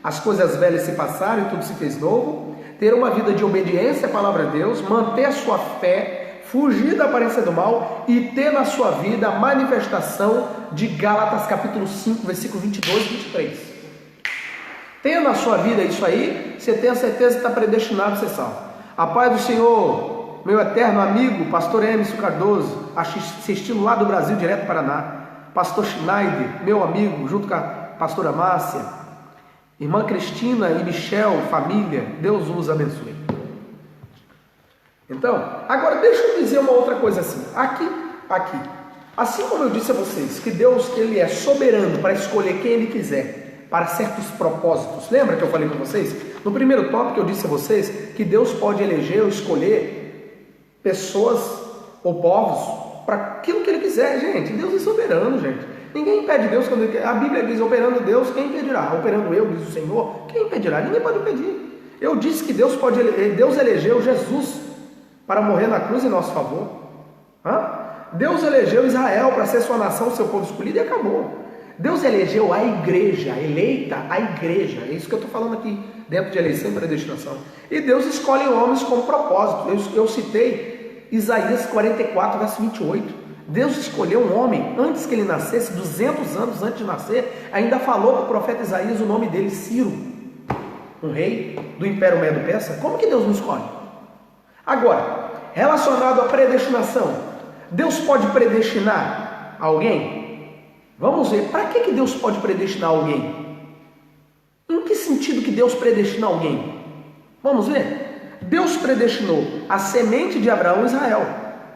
as coisas velhas se passaram e tudo se fez novo, ter uma vida de obediência à palavra de Deus, manter a sua fé, fugir da aparência do mal e ter na sua vida a manifestação de Gálatas capítulo 5, versículo 22 e 23. Tendo na sua vida isso aí, você tem a certeza que está predestinado a ser salvo. A paz do Senhor, meu eterno amigo, pastor Emerson Cardoso, assistindo lá do Brasil, direto do Paraná. Pastor Schneider, meu amigo, junto com a pastora Márcia, irmã Cristina e Michel, família, Deus os abençoe. Então, agora deixa eu dizer uma outra coisa assim, aqui, assim como eu disse a vocês, que Deus ele é soberano para escolher quem Ele quiser, para certos propósitos. Lembra que eu falei com vocês? No primeiro tópico eu disse a vocês que Deus pode eleger ou escolher pessoas ou povos para aquilo que Ele quiser, gente. Deus é soberano, gente. Ninguém impede Deus quando Ele quer. A Bíblia diz, operando Deus, quem impedirá? Operando eu, diz o Senhor, quem impedirá? Ninguém pode impedir. Eu disse que Deus elegeu Jesus para morrer na cruz em nosso favor. Deus elegeu Israel para ser sua nação, seu povo escolhido, e acabou. Deus elegeu a igreja, eleita a igreja. É isso que eu estou falando aqui, dentro de eleição e predestinação. E Deus escolhe homens com propósito. Eu citei Isaías 44, verso 28. Deus escolheu um homem antes que ele nascesse, 200 anos antes de nascer, ainda falou para o profeta Isaías o nome dele, Ciro, um rei do Império Medo-Persa. Como que Deus não escolhe? Agora, relacionado à predestinação, Deus pode predestinar alguém? Vamos ver, para que Deus pode predestinar alguém? Em que sentido que Deus predestina alguém? Vamos ver. Deus predestinou a semente de Abraão e Israel.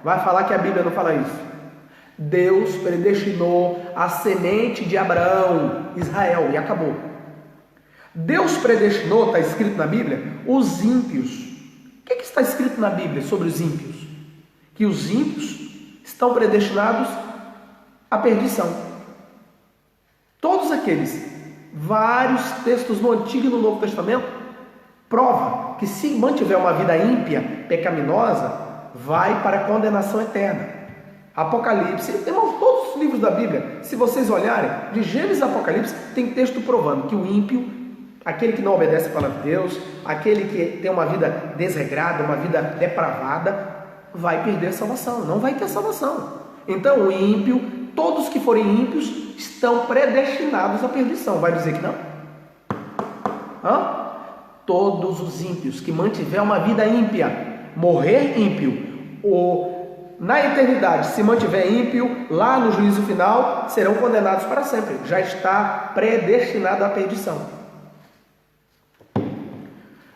Vai falar que a Bíblia não fala isso. Deus predestinou a semente de Abraão, Israel, e acabou. Deus predestinou, está escrito na Bíblia, os ímpios. O que está escrito na Bíblia sobre os ímpios? Que os ímpios estão predestinados à perdição. Todos aqueles, vários textos no Antigo e no Novo Testamento, prova que se mantiver uma vida ímpia, pecaminosa, vai para a condenação eterna. Apocalipse, irmãos, todos livros da Bíblia, se vocês olharem, de Gênesis a Apocalipse, tem texto provando que o ímpio, aquele que não obedece a palavra de Deus, aquele que tem uma vida desregrada, uma vida depravada, vai perder a salvação, não vai ter salvação. Então o ímpio, todos que forem ímpios, estão predestinados à perdição. Vai dizer que não? Todos os ímpios que mantiver uma vida ímpia, morrer ímpio, ou na eternidade se mantiver ímpio, lá no juízo final, serão condenados para sempre. Já está predestinado à perdição.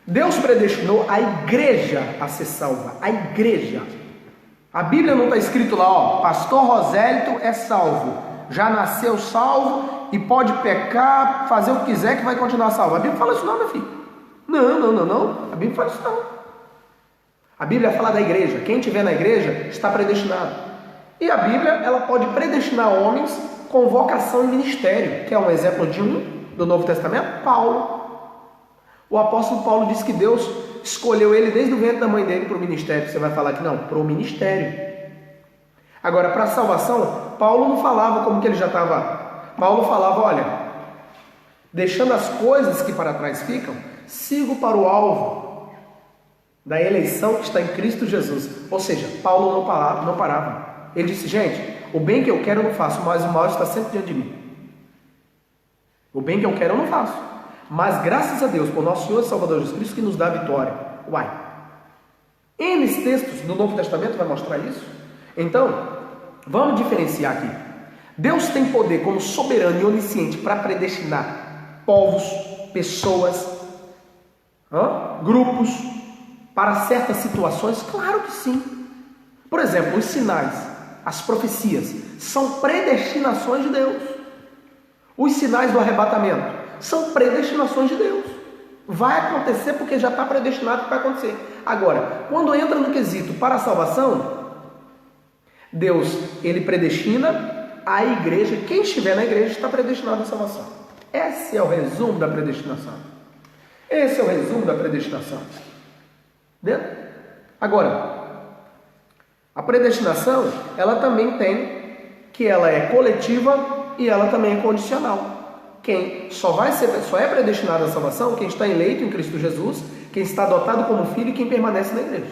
Deus predestinou a igreja a ser salva. A igreja. A Bíblia não está escrito lá, pastor Rosélito é salvo. Já nasceu salvo e pode pecar, fazer o que quiser que vai continuar salvo. A Bíblia fala isso não, meu filho. Não. A Bíblia fala isso não. A Bíblia fala da igreja. Quem estiver na igreja está predestinado. E a Bíblia, ela pode predestinar homens com vocação e ministério. Quer um exemplo de do Novo Testamento? Paulo. O apóstolo Paulo disse que Deus escolheu ele desde o ventre da mãe dele para o ministério. Você vai falar que não, para o ministério. Agora, para a salvação, Paulo não falava como que ele já estava. Paulo falava, olha, deixando as coisas que para trás ficam, sigo para o alvo da eleição que está em Cristo Jesus. Ou seja, Paulo não parava. Ele disse, gente, o bem que eu quero eu não faço, mas o mal está sempre diante de mim. O bem que eu quero eu não faço. Mas graças a Deus, por nosso Senhor e Salvador Jesus Cristo, que nos dá a vitória. N textos do Novo Testamento vai mostrar isso. Então, vamos diferenciar aqui. Deus tem poder como soberano e onisciente para predestinar povos, pessoas, grupos, para certas situações? Claro que sim. Por exemplo, os sinais, as profecias, são predestinações de Deus. Os sinais do arrebatamento são predestinações de Deus. Vai acontecer porque já está predestinado que vai acontecer. Agora, quando entra no quesito para a salvação, Deus, ele predestina a igreja. Quem estiver na igreja está predestinado à salvação. Esse é o resumo da predestinação. Esse é o resumo da predestinação. Entendeu? Agora, a predestinação, ela também tem que ela é coletiva e ela também é condicional. Quem só é predestinado à salvação quem está eleito em Cristo Jesus, quem está adotado como filho e quem permanece na igreja.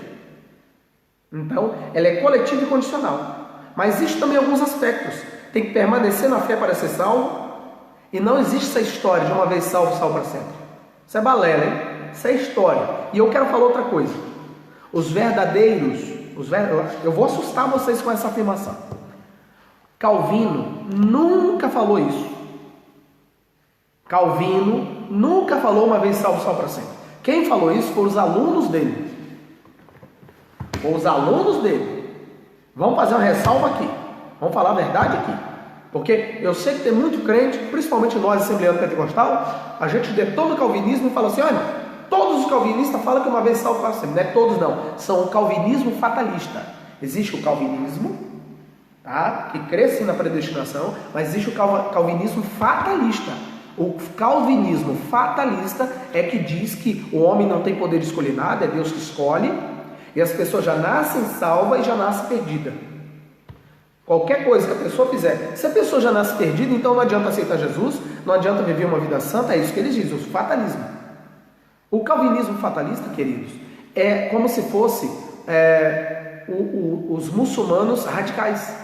Então, ela é coletiva e condicional. Mas existe também alguns aspectos. Tem que permanecer na fé para ser salvo. E não existe essa história de uma vez salvo, salvo para sempre. Isso é balela, hein? Isso é história. E eu quero falar outra coisa. Os verdadeiros, eu vou assustar vocês com essa afirmação. Calvino nunca falou isso. Calvino nunca falou uma vez salvo, salvo para sempre. Quem falou isso foram os alunos dele. Os alunos dele. Vamos fazer uma ressalva aqui. Vamos falar a verdade aqui. Porque eu sei que tem muito crente, principalmente nós, assembleanos pentecostal, a gente detona o calvinismo e fala assim, olha, todos os calvinistas falam que uma vez salvo para sempre. Não é todos não. São o calvinismo fatalista. Existe o calvinismo, tá? Que crê sim na predestinação, mas existe o calvinismo fatalista. O calvinismo fatalista é que diz que o homem não tem poder de escolher nada, é Deus que escolhe, e as pessoas já nascem salvas e já nascem perdidas. Qualquer coisa que a pessoa fizer, se a pessoa já nasce perdida, então não adianta aceitar Jesus, não adianta viver uma vida santa, é isso que eles dizem, o fatalismo. O calvinismo fatalista, queridos, é como se fosse os muçulmanos radicais.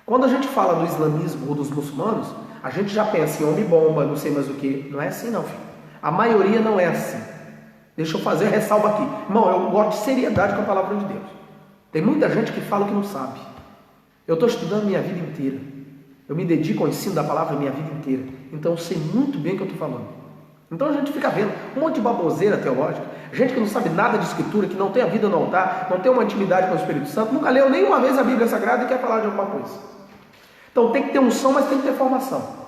Quando a gente fala do islamismo ou dos muçulmanos, a gente já pensa em homem-bomba, não sei mais o que. Não é assim não, filho. A maioria não é assim. Deixa eu fazer ressalva aqui. Irmão, eu gosto de seriedade com a palavra de Deus. Tem muita gente que fala que não sabe. Eu estou estudando minha vida inteira. Eu me dedico ao ensino da palavra minha vida inteira. Então eu sei muito bem o que eu estou falando. Então a gente fica vendo um monte de baboseira teológica. Gente que não sabe nada de escritura, que não tem a vida no altar, não tem uma intimidade com o Espírito Santo, nunca leu nenhuma vez a Bíblia Sagrada e quer falar de alguma coisa. Então tem que ter unção, mas tem que ter formação.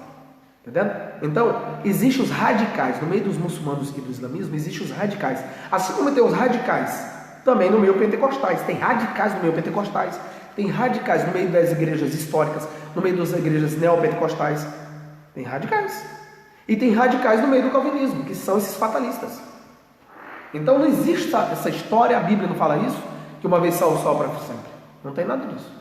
Entendendo? Então, existem os radicais. No meio dos muçulmanos e do islamismo, existem os radicais. Assim como tem os radicais também no meio pentecostais. Tem radicais no meio pentecostais. Tem radicais no meio das igrejas históricas, no meio das igrejas neopentecostais. Tem radicais. E tem radicais no meio do calvinismo, que são esses fatalistas. Então não existe essa história, a Bíblia não fala isso, que uma vez salvo, salvo para sempre. Não tem nada disso.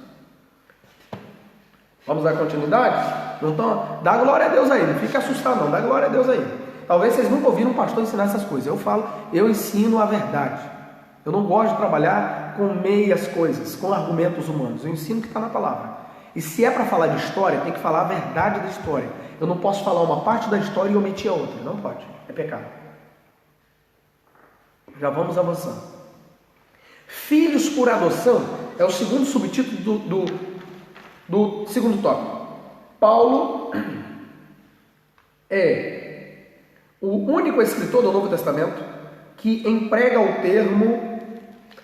Vamos dar continuidade? Não tão... Dá glória a Deus aí, não fica assustado não, dá glória a Deus aí. Talvez vocês nunca ouviram um pastor ensinar essas coisas. Eu falo, eu ensino a verdade. Eu não gosto de trabalhar com meias coisas, com argumentos humanos. Eu ensino o que está na palavra. E se é para falar de história, tem que falar a verdade da história. Eu não posso falar uma parte da história e omitir a outra. Não pode, é pecado. Já vamos avançando. Filhos por adoção é o segundo subtítulo do segundo tópico. Paulo é o único escritor do Novo Testamento que emprega o termo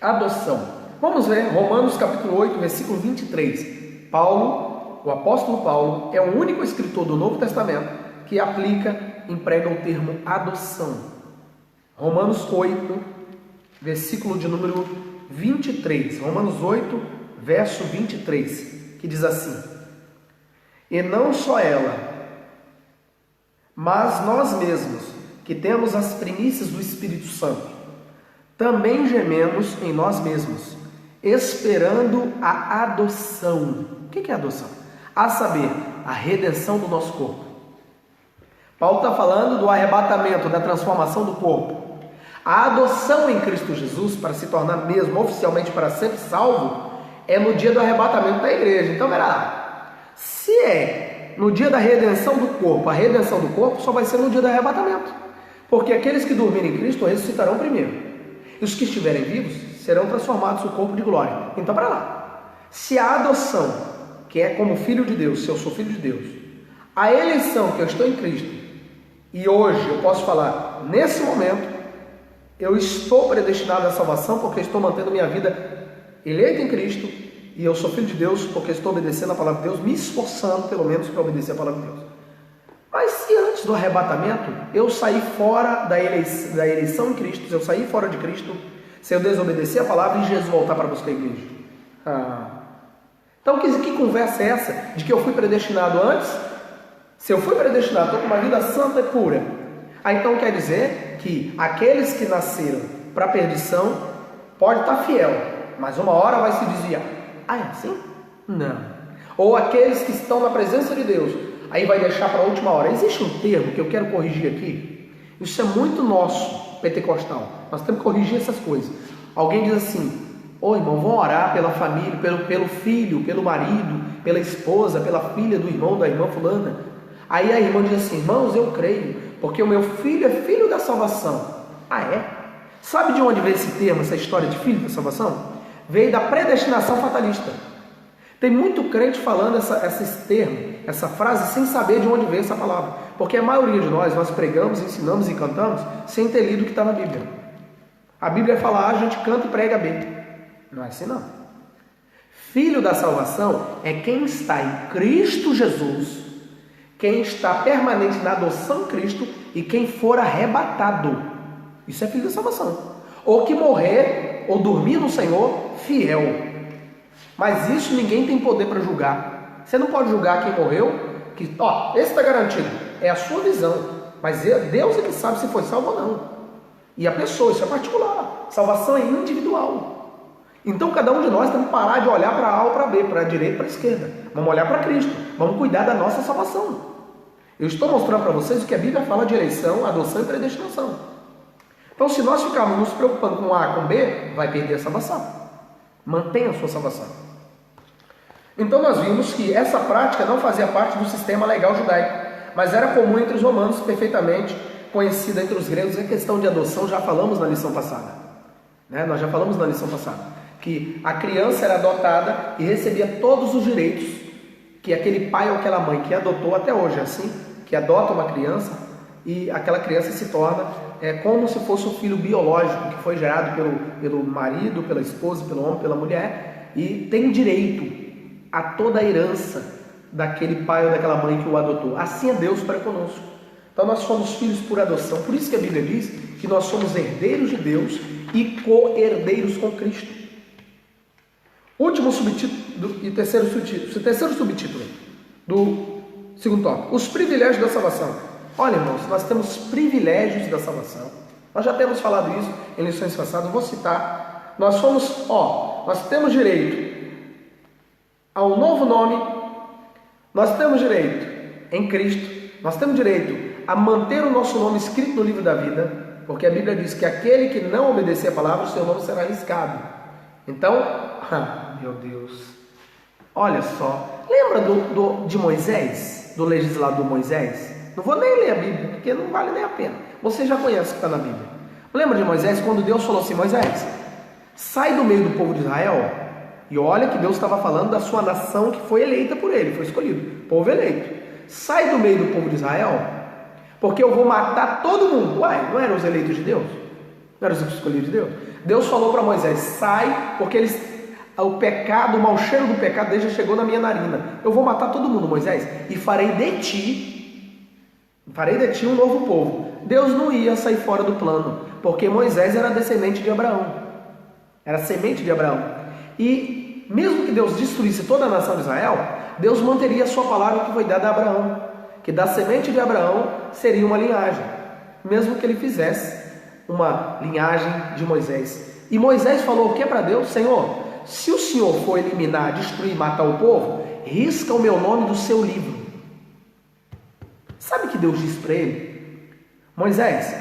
adoção. Vamos ver Romanos capítulo 8, versículo 23. Paulo, o apóstolo Paulo, é o único escritor do Novo Testamento que emprega o termo adoção. Romanos 8, versículo de número 23. Romanos 8, verso 23, que diz assim: e não só ela, mas nós mesmos, que temos as primícias do Espírito Santo, também gememos em nós mesmos, esperando a adoção. O que é adoção? A saber, a redenção do nosso corpo. Paulo está falando do arrebatamento, da transformação do corpo. A adoção em Cristo Jesus, para se tornar mesmo oficialmente para sempre salvo, é no dia do arrebatamento da igreja. Então, verá lá. Se é no dia da redenção do corpo, a redenção do corpo só vai ser no dia do arrebatamento. Porque aqueles que dormirem em Cristo ressuscitarão primeiro. E os que estiverem vivos serão transformados no corpo de glória. Então, para lá. Se a adoção, que é como filho de Deus, se eu sou filho de Deus, a eleição que eu estou em Cristo, e hoje eu posso falar, nesse momento, eu estou predestinado à salvação porque estou mantendo minha vida eleita em Cristo, e eu sou filho de Deus porque estou obedecendo a palavra de Deus, me esforçando pelo menos para obedecer a palavra de Deus. Mas se antes do arrebatamento eu sair fora da eleição em Cristo, se eu sair fora de Cristo, se eu desobedecer a palavra e Jesus voltar para buscar a igreja. Então que conversa é essa de que eu fui predestinado antes? Se eu fui predestinado, estou com uma vida santa e pura. Então quer dizer que aqueles que nasceram para perdição pode estar fiel, mas uma hora vai se desviar. Ah, é assim? Não. Ou aqueles que estão na presença de Deus, aí vai deixar para a última hora. Existe um termo que eu quero corrigir aqui. Isso é muito nosso, pentecostal. Nós temos que corrigir essas coisas. Alguém diz assim: ô irmão, vão orar pela família, pelo filho, pelo marido, pela esposa, pela filha do irmão, da irmã fulana. Aí a irmã diz assim: irmãos, eu creio, porque o meu filho é filho da salvação. Ah, é? Sabe de onde veio esse termo, essa história de filho da salvação? Veio da predestinação fatalista. Tem muito crente falando esse termo, essa frase, sem saber de onde veio essa palavra. Porque a maioria de nós pregamos, ensinamos e cantamos sem ter lido o que está na Bíblia. A Bíblia fala A, a gente canta e prega B. Não é assim não. Filho da salvação é quem está em Cristo Jesus, quem está permanente na adoção em Cristo e quem for arrebatado. Isso é filho da salvação. Ou que morrer ou dormir no Senhor fiel. Mas isso ninguém tem poder para julgar. Você não pode julgar quem morreu, que esse está garantido. É a sua visão. Mas Deus é que sabe se foi salvo ou não. E a pessoa, isso é particular. Salvação é individual. Então cada um de nós tem que parar de olhar para A ou para B, para a direita e para a esquerda. Vamos olhar para Cristo. Vamos cuidar da nossa salvação. Eu estou mostrando para vocês o que a Bíblia fala de eleição, adoção e predestinação. Então, se nós ficarmos nos preocupando com A, com B, vai perder a salvação. Mantenha a sua salvação. Então, nós vimos que essa prática não fazia parte do sistema legal judaico, mas era comum entre os romanos, perfeitamente conhecida entre os gregos. A questão de adoção já falamos na lição passada. Nós já falamos na lição passada que a criança era adotada e recebia todos os direitos que aquele pai ou aquela mãe que adotou, até hoje é assim, que adota uma criança e aquela criança se torna como se fosse um filho biológico que foi gerado pelo marido, pela esposa, pelo homem, pela mulher, e tem direito a toda a herança daquele pai ou daquela mãe que o adotou. Assim é Deus para conosco. Então nós somos filhos por adoção. Por isso que a Bíblia diz que nós somos herdeiros de Deus e co-herdeiros com Cristo. Último subtítulo e terceiro subtítulo do segundo tópico: os privilégios da salvação. Olha, irmãos, nós temos privilégios da salvação. Nós já temos falado isso em lições passadas, vou citar. Nós temos direito ao novo nome, Nós temos direito, em Cristo, nós temos direito a manter o nosso nome escrito no livro da vida, porque a Bíblia diz que aquele que não obedecer a palavra, o seu nome será riscado. Então, meu Deus, olha só, lembra de Moisés, do legislador Moisés? Não vou nem ler a Bíblia, porque não vale nem a pena. Você já conhece o que está na Bíblia. Lembra de Moisés, quando Deus falou assim: Moisés, sai do meio do povo de Israel. E olha que Deus estava falando da sua nação que foi eleita por ele, foi escolhido, povo eleito. Sai do meio do povo de Israel, porque eu vou matar todo mundo. Uai, não eram os eleitos de Deus? Não eram os escolhidos de Deus? Deus falou para Moisés: sai, porque o pecado, o mau cheiro do pecado desde já chegou na minha narina. Eu vou matar todo mundo, Moisés, e farei de ti um novo povo. Deus não ia sair fora do plano, porque Moisés era descendente de Abraão, era semente de Abraão. E mesmo que Deus destruísse toda a nação de Israel, Deus manteria a sua palavra que foi dada a Abraão, que da semente de Abraão seria uma linhagem, mesmo que ele fizesse uma linhagem de Moisés. E Moisés falou o que para Deus? Senhor, se o Senhor for eliminar, destruir, matar o povo, risca o meu nome do seu livro. Sabe o que Deus disse para ele? Moisés,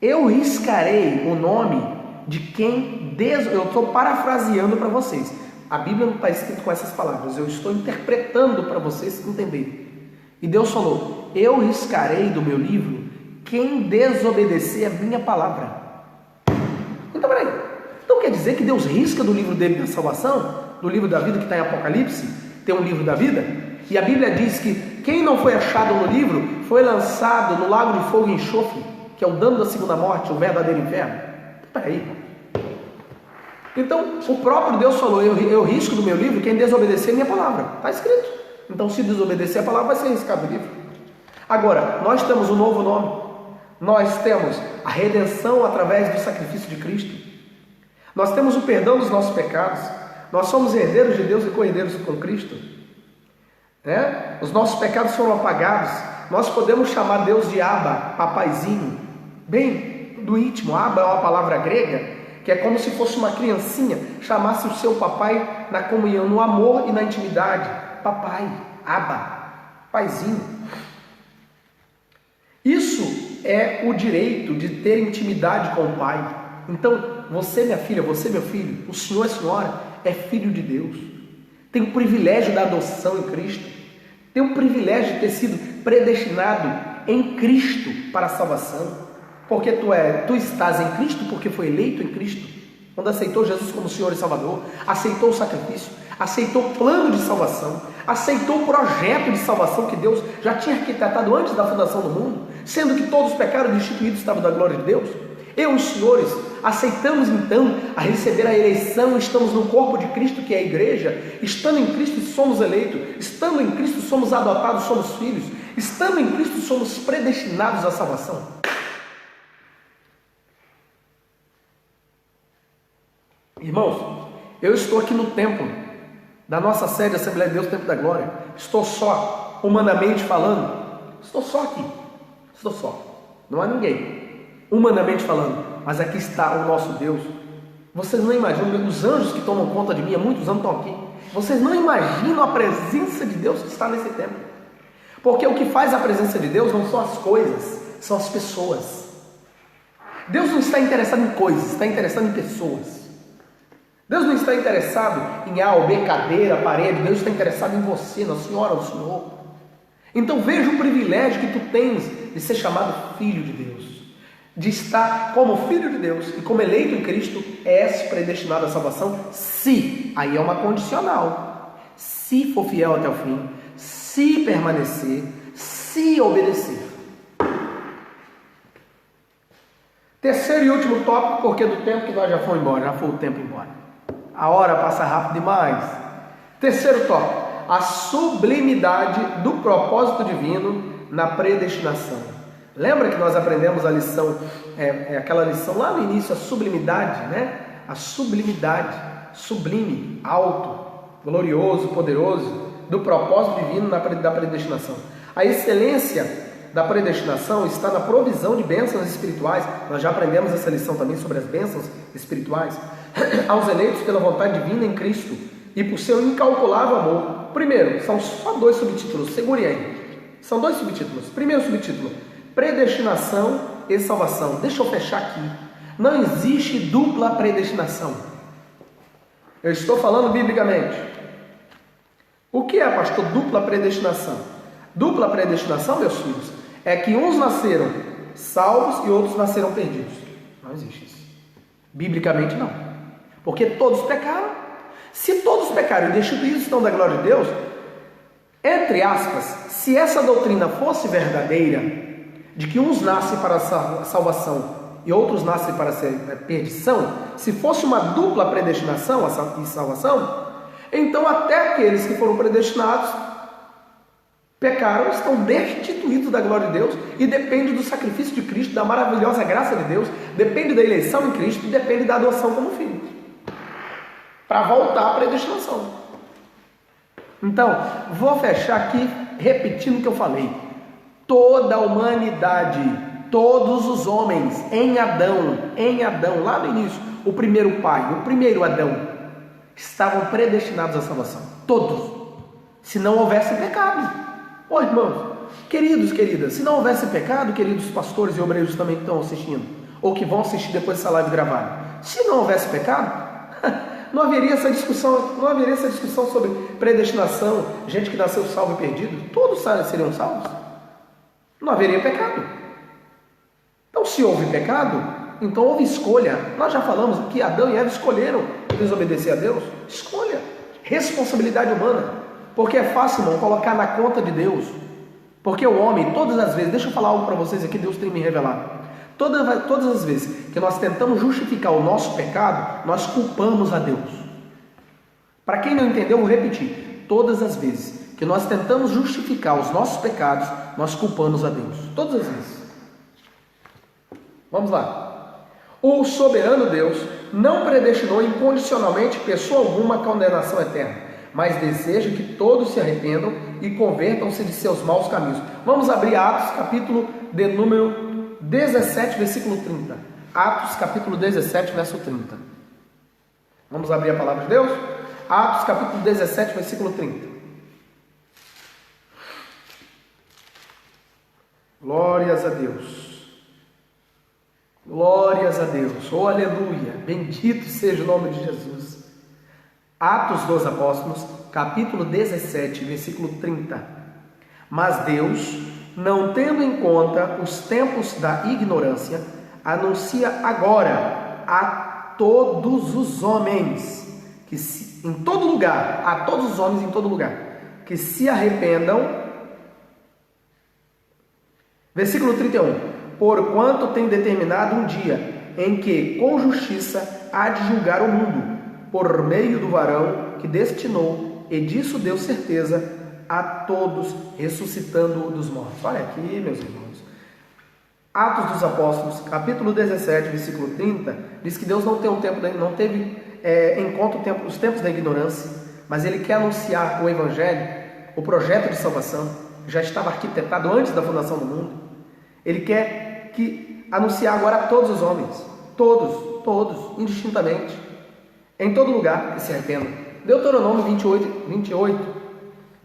eu riscarei o nome de quem... Eu estou parafraseando para vocês. A Bíblia não está escrita com essas palavras. Eu estou interpretando para vocês entenderem. E Deus falou: eu riscarei do meu livro quem desobedecer a minha palavra. Então, peraí. Então quer dizer que Deus risca do livro dele da salvação, do livro da vida que está em Apocalipse, tem um livro da vida? E a Bíblia diz que quem não foi achado no livro foi lançado no lago de fogo e enxofre, que é o dano da segunda morte, o verdadeiro inferno. Peraí. Então o próprio Deus falou: eu risco do meu livro quem desobedecer a minha palavra. Está escrito. Então se desobedecer a palavra, vai ser riscado do livro. Agora, nós temos um novo nome. Nós temos a redenção através do sacrifício de Cristo. Nós temos o perdão dos nossos pecados. Nós somos herdeiros de Deus e co-herdeiros com Cristo. Os nossos pecados foram apagados. Nós podemos chamar Deus de Abba, papaizinho, bem do íntimo. Abba é uma palavra grega que é como se fosse uma criancinha chamasse o seu papai na comunhão, no amor e na intimidade. Papai, Abba, paizinho. Isso é o direito de ter intimidade com o Pai. Então, você, minha filha, você, meu filho, o senhor e a senhora é filho de Deus. Tem o privilégio da adoção em Cristo. Tem o privilégio de ter sido predestinado em Cristo para a salvação. Porque tu estás em Cristo, porque foi eleito em Cristo. Quando aceitou Jesus como Senhor e Salvador, aceitou o sacrifício, aceitou o plano de salvação, aceitou o projeto de salvação que Deus já tinha arquitetado antes da fundação do mundo, sendo que todos os pecados destituídos estavam da glória de Deus. Eu e os senhores aceitamos então a receber a eleição, estamos no corpo de Cristo, que é a igreja. Estando em Cristo somos eleitos, estando em Cristo somos adotados, somos filhos, estando em Cristo somos predestinados à salvação. Irmãos, eu estou aqui no templo da nossa sede, Assembleia de Deus, Templo da Glória. Estou só, humanamente falando. Estou só aqui. Estou só. Não há ninguém, humanamente falando. Mas aqui está o nosso Deus. Vocês não imaginam, os anjos que tomam conta de mim, há muitos anos estão aqui. Vocês não imaginam a presença de Deus que está nesse templo. Porque o que faz a presença de Deus não são as coisas, são as pessoas. Deus não está interessado em coisas, está interessado em pessoas. Deus não está interessado em A ou B, cadeira, parede. Deus está interessado em você, na senhora ou no senhor. Então veja o privilégio que tu tens de ser chamado filho de Deus, de estar como filho de Deus e como eleito em Cristo, és predestinado à salvação, se, aí é uma condicional, se for fiel até o fim, se permanecer, se obedecer. Terceiro e último tópico, porque do tempo que nós já fomos embora, já foi o tempo embora. A hora passa rápido demais. Terceiro tópico, a sublimidade do propósito divino na predestinação. Lembra que nós aprendemos a lição, aquela lição lá no início, a sublimidade, né? A sublimidade, sublime, alto, glorioso, poderoso, do propósito divino da predestinação. A excelência da predestinação está na provisão de bênçãos espirituais. Nós já aprendemos essa lição também sobre as bênçãos espirituais aos eleitos pela vontade divina em Cristo, e por seu incalculável amor. Primeiro, são só 2 subtítulos, segure aí. São 2 subtítulos. Primeiro subtítulo, predestinação e salvação. Deixa eu fechar aqui. Não existe dupla predestinação. Eu estou falando biblicamente. O que é, pastor, dupla predestinação? Dupla predestinação, meus filhos, é que uns nasceram salvos e outros nasceram perdidos. Não existe isso. Biblicamente não. Porque todos pecaram. Se todos pecaram e destituídos estão da glória de Deus, entre aspas, se essa doutrina fosse verdadeira, de que uns nascem para a salvação e outros nascem para a perdição, se fosse uma dupla predestinação e salvação, então até aqueles que foram predestinados pecaram, estão destituídos da glória de Deus e depende do sacrifício de Cristo, da maravilhosa graça de Deus, depende da eleição em Cristo e depende da adoção como filho, para voltar à predestinação. Então, vou fechar aqui repetindo o que eu falei. Toda a humanidade, todos os homens em Adão, lá no início, o primeiro pai, o primeiro Adão, estavam predestinados à salvação. Todos. Se não houvesse pecado. Ô irmãos, queridos, queridas, se não houvesse pecado, queridos pastores e obreiros também que estão assistindo, ou que vão assistir depois dessa live gravada, se não houvesse pecado, não haveria essa discussão sobre predestinação, gente que nasceu salvo e perdido, todos seriam salvos. Não haveria pecado. Então, se houve pecado, então houve escolha. Nós já falamos que Adão e Eva escolheram desobedecer a Deus. Escolha. Responsabilidade humana. Porque é fácil, irmão, colocar na conta de Deus. Porque o homem, todas as vezes, deixa eu falar algo para vocês aqui, Deus tem me revelado. Todas as vezes que nós tentamos justificar o nosso pecado, nós culpamos a Deus. Para quem não entendeu, eu vou repetir. Todas as vezes que nós tentamos justificar os nossos pecados, nós culpamos a Deus. Todas as vezes. Vamos lá. O soberano Deus não predestinou incondicionalmente pessoa alguma à condenação eterna, mas deseja que todos se arrependam e convertam-se de seus maus caminhos. Vamos abrir Atos, capítulo de número 17, versículo 30. Atos, capítulo 17, verso 30. Vamos abrir a palavra de Deus? Atos, capítulo 17, versículo 30. Glórias a Deus. Glórias a Deus. Oh, aleluia. Bendito seja o nome de Jesus. Atos dos Apóstolos, capítulo 17, versículo 30. Mas Deus, não tendo em conta os tempos da ignorância, anuncia agora a todos os homens, em todo lugar, a todos os homens em todo lugar, que se arrependam. Versículo 31. Porquanto tem determinado um dia em que com justiça há de julgar o mundo, por meio do varão que destinou, e disso deu certeza a todos, ressuscitando dos mortos. Olha aqui, meus irmãos. Atos dos Apóstolos, capítulo 17, versículo 30, diz que Deus não teve em conta os tempos da ignorância, mas Ele quer anunciar o Evangelho, o projeto de salvação, já estava arquitetado antes da fundação do mundo. Ele quer anunciar agora a todos os homens, todos, indistintamente, em todo lugar, que se arrependam. Deuteronômio 28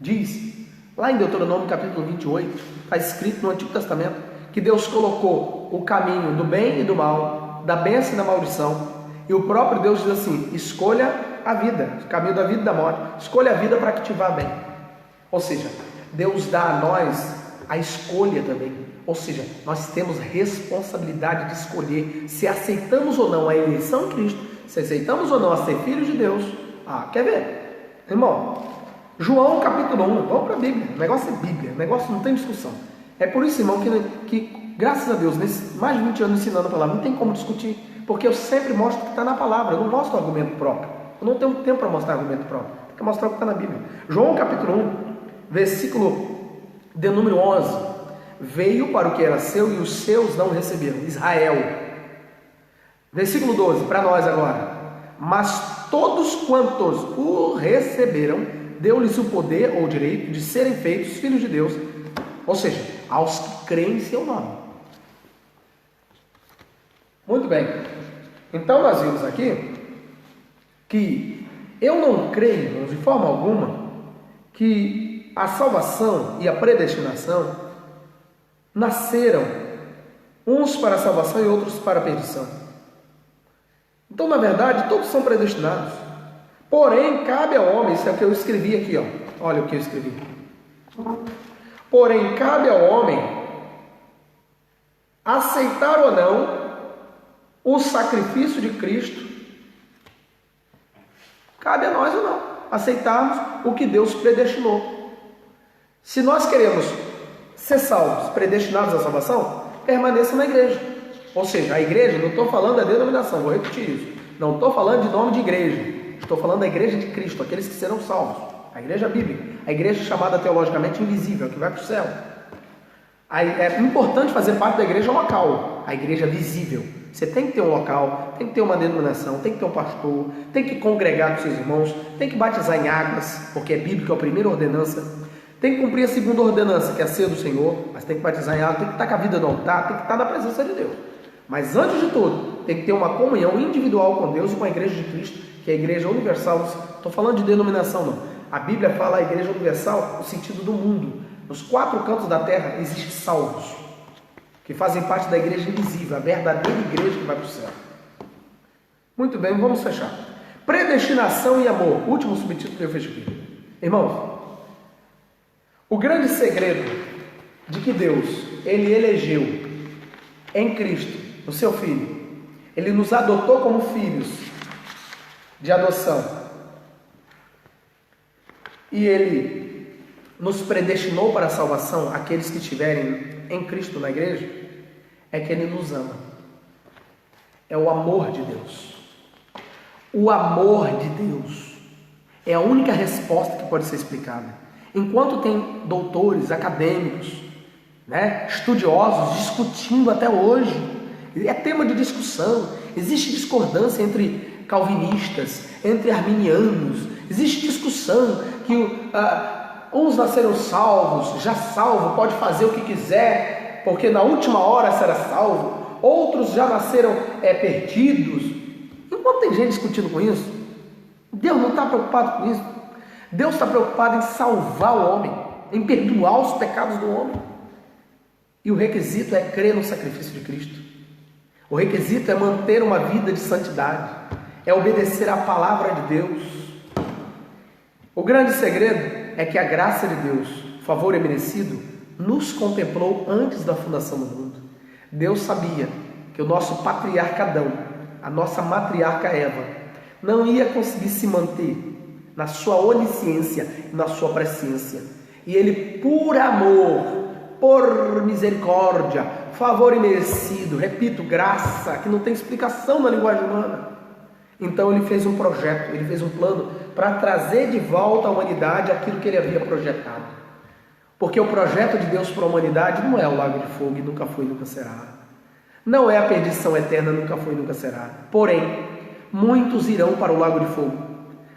diz, lá em Deuteronômio capítulo 28, está escrito no Antigo Testamento, que Deus colocou o caminho do bem e do mal, da bênção e da maldição, e o próprio Deus diz assim: escolha a vida, o caminho da vida e da morte, escolha a vida para que te vá bem. Ou seja, Deus dá a nós a escolha também. Ou seja, nós temos responsabilidade de escolher se aceitamos ou não a eleição em Cristo, se aceitamos ou não a ser filhos de Deus. Quer ver? Irmão, João capítulo 1, vamos para a Bíblia. O negócio é Bíblia, o negócio não tem discussão. É por isso, irmão, que graças a Deus, nesses mais de 20 anos ensinando a palavra, não tem como discutir, porque eu sempre mostro o que está na palavra, eu não mostro o argumento próprio. Eu não tenho tempo para mostrar argumento próprio, tem que mostrar o que está na Bíblia. João capítulo 1, versículo de número 11. Veio para o que era seu e os seus não receberam. Israel. Versículo 12, para nós agora. Mas todos quantos o receberam, deu-lhes o poder ou o direito de serem feitos filhos de Deus, ou seja, aos que creem em seu nome. Muito bem. Então nós vimos aqui que Eu não creio, irmãos, de forma alguma, que a salvação e a predestinação nasceram uns para a salvação e outros para a perdição. Então, na verdade, todos são predestinados. Porém, cabe ao homem, isso é o que eu escrevi aqui, ó. Olha o que eu escrevi. Porém, cabe ao homem aceitar ou não o sacrifício de Cristo. Cabe a nós ou não aceitarmos o que Deus predestinou. Se nós queremos ser salvos, predestinados à salvação, permaneça na igreja. Ou seja, a igreja, não estou falando da denominação, vou repetir isso. Não estou falando de nome de igreja. Estou falando da igreja de Cristo, aqueles que serão salvos. A igreja bíblica, a igreja chamada teologicamente invisível, que vai para o céu. É importante fazer parte da igreja local, a igreja visível. Você tem que ter um local, tem que ter uma denominação, tem que ter um pastor, tem que congregar com seus irmãos, tem que batizar em águas, porque é bíblico, é a primeira ordenança. Tem que cumprir a segunda ordenança, que é a ceia do Senhor, mas tem que batizar em água, tem que estar com a vida no altar, tem que estar na presença de Deus. Mas antes de tudo, tem que ter uma comunhão individual com Deus e com a igreja de Cristo, que é a igreja universal. Não estou falando de denominação, não. A Bíblia fala a igreja universal no sentido do mundo. Nos 4 cantos da terra existem salvos, que fazem parte da igreja invisível, a verdadeira igreja que vai para o céu. Muito bem, vamos fechar. Predestinação e amor, último subtítulo que eu fecho aqui. Irmãos, o grande segredo de que Deus, Ele elegeu em Cristo, o seu Filho, Ele nos adotou como filhos de adoção, e Ele nos predestinou para a salvação, aqueles que estiverem em Cristo na igreja, é que Ele nos ama. É o amor de Deus. O amor de Deus é a única resposta que pode ser explicada. Enquanto tem doutores, acadêmicos, estudiosos discutindo até hoje, é tema de discussão, existe discordância entre calvinistas, entre arminianos, existe discussão que uns nasceram salvos, já salvo, pode fazer o que quiser, porque na última hora será salvo. Outros já nasceram perdidos. Enquanto tem gente discutindo com isso, Deus não está preocupado com isso. Deus está preocupado em salvar o homem, em perdoar os pecados do homem. E o requisito é crer no sacrifício de Cristo. O requisito é manter uma vida de santidade, é obedecer à palavra de Deus. O grande segredo é que a graça de Deus, favor imerecido, nos contemplou antes da fundação do mundo. Deus sabia que o nosso patriarca Adão, a nossa matriarca Eva, não ia conseguir se manter na sua onisciência e na sua presciência. E Ele, por amor, por misericórdia, favor imerecido, repito, graça, que não tem explicação na linguagem humana. Então Ele fez um projeto, Ele fez um plano para trazer de volta à humanidade aquilo que Ele havia projetado. Porque o projeto de Deus para a humanidade não é o lago de fogo e nunca foi e nunca será. Não é a perdição eterna, nunca foi e nunca será. Porém, muitos irão para o lago de fogo.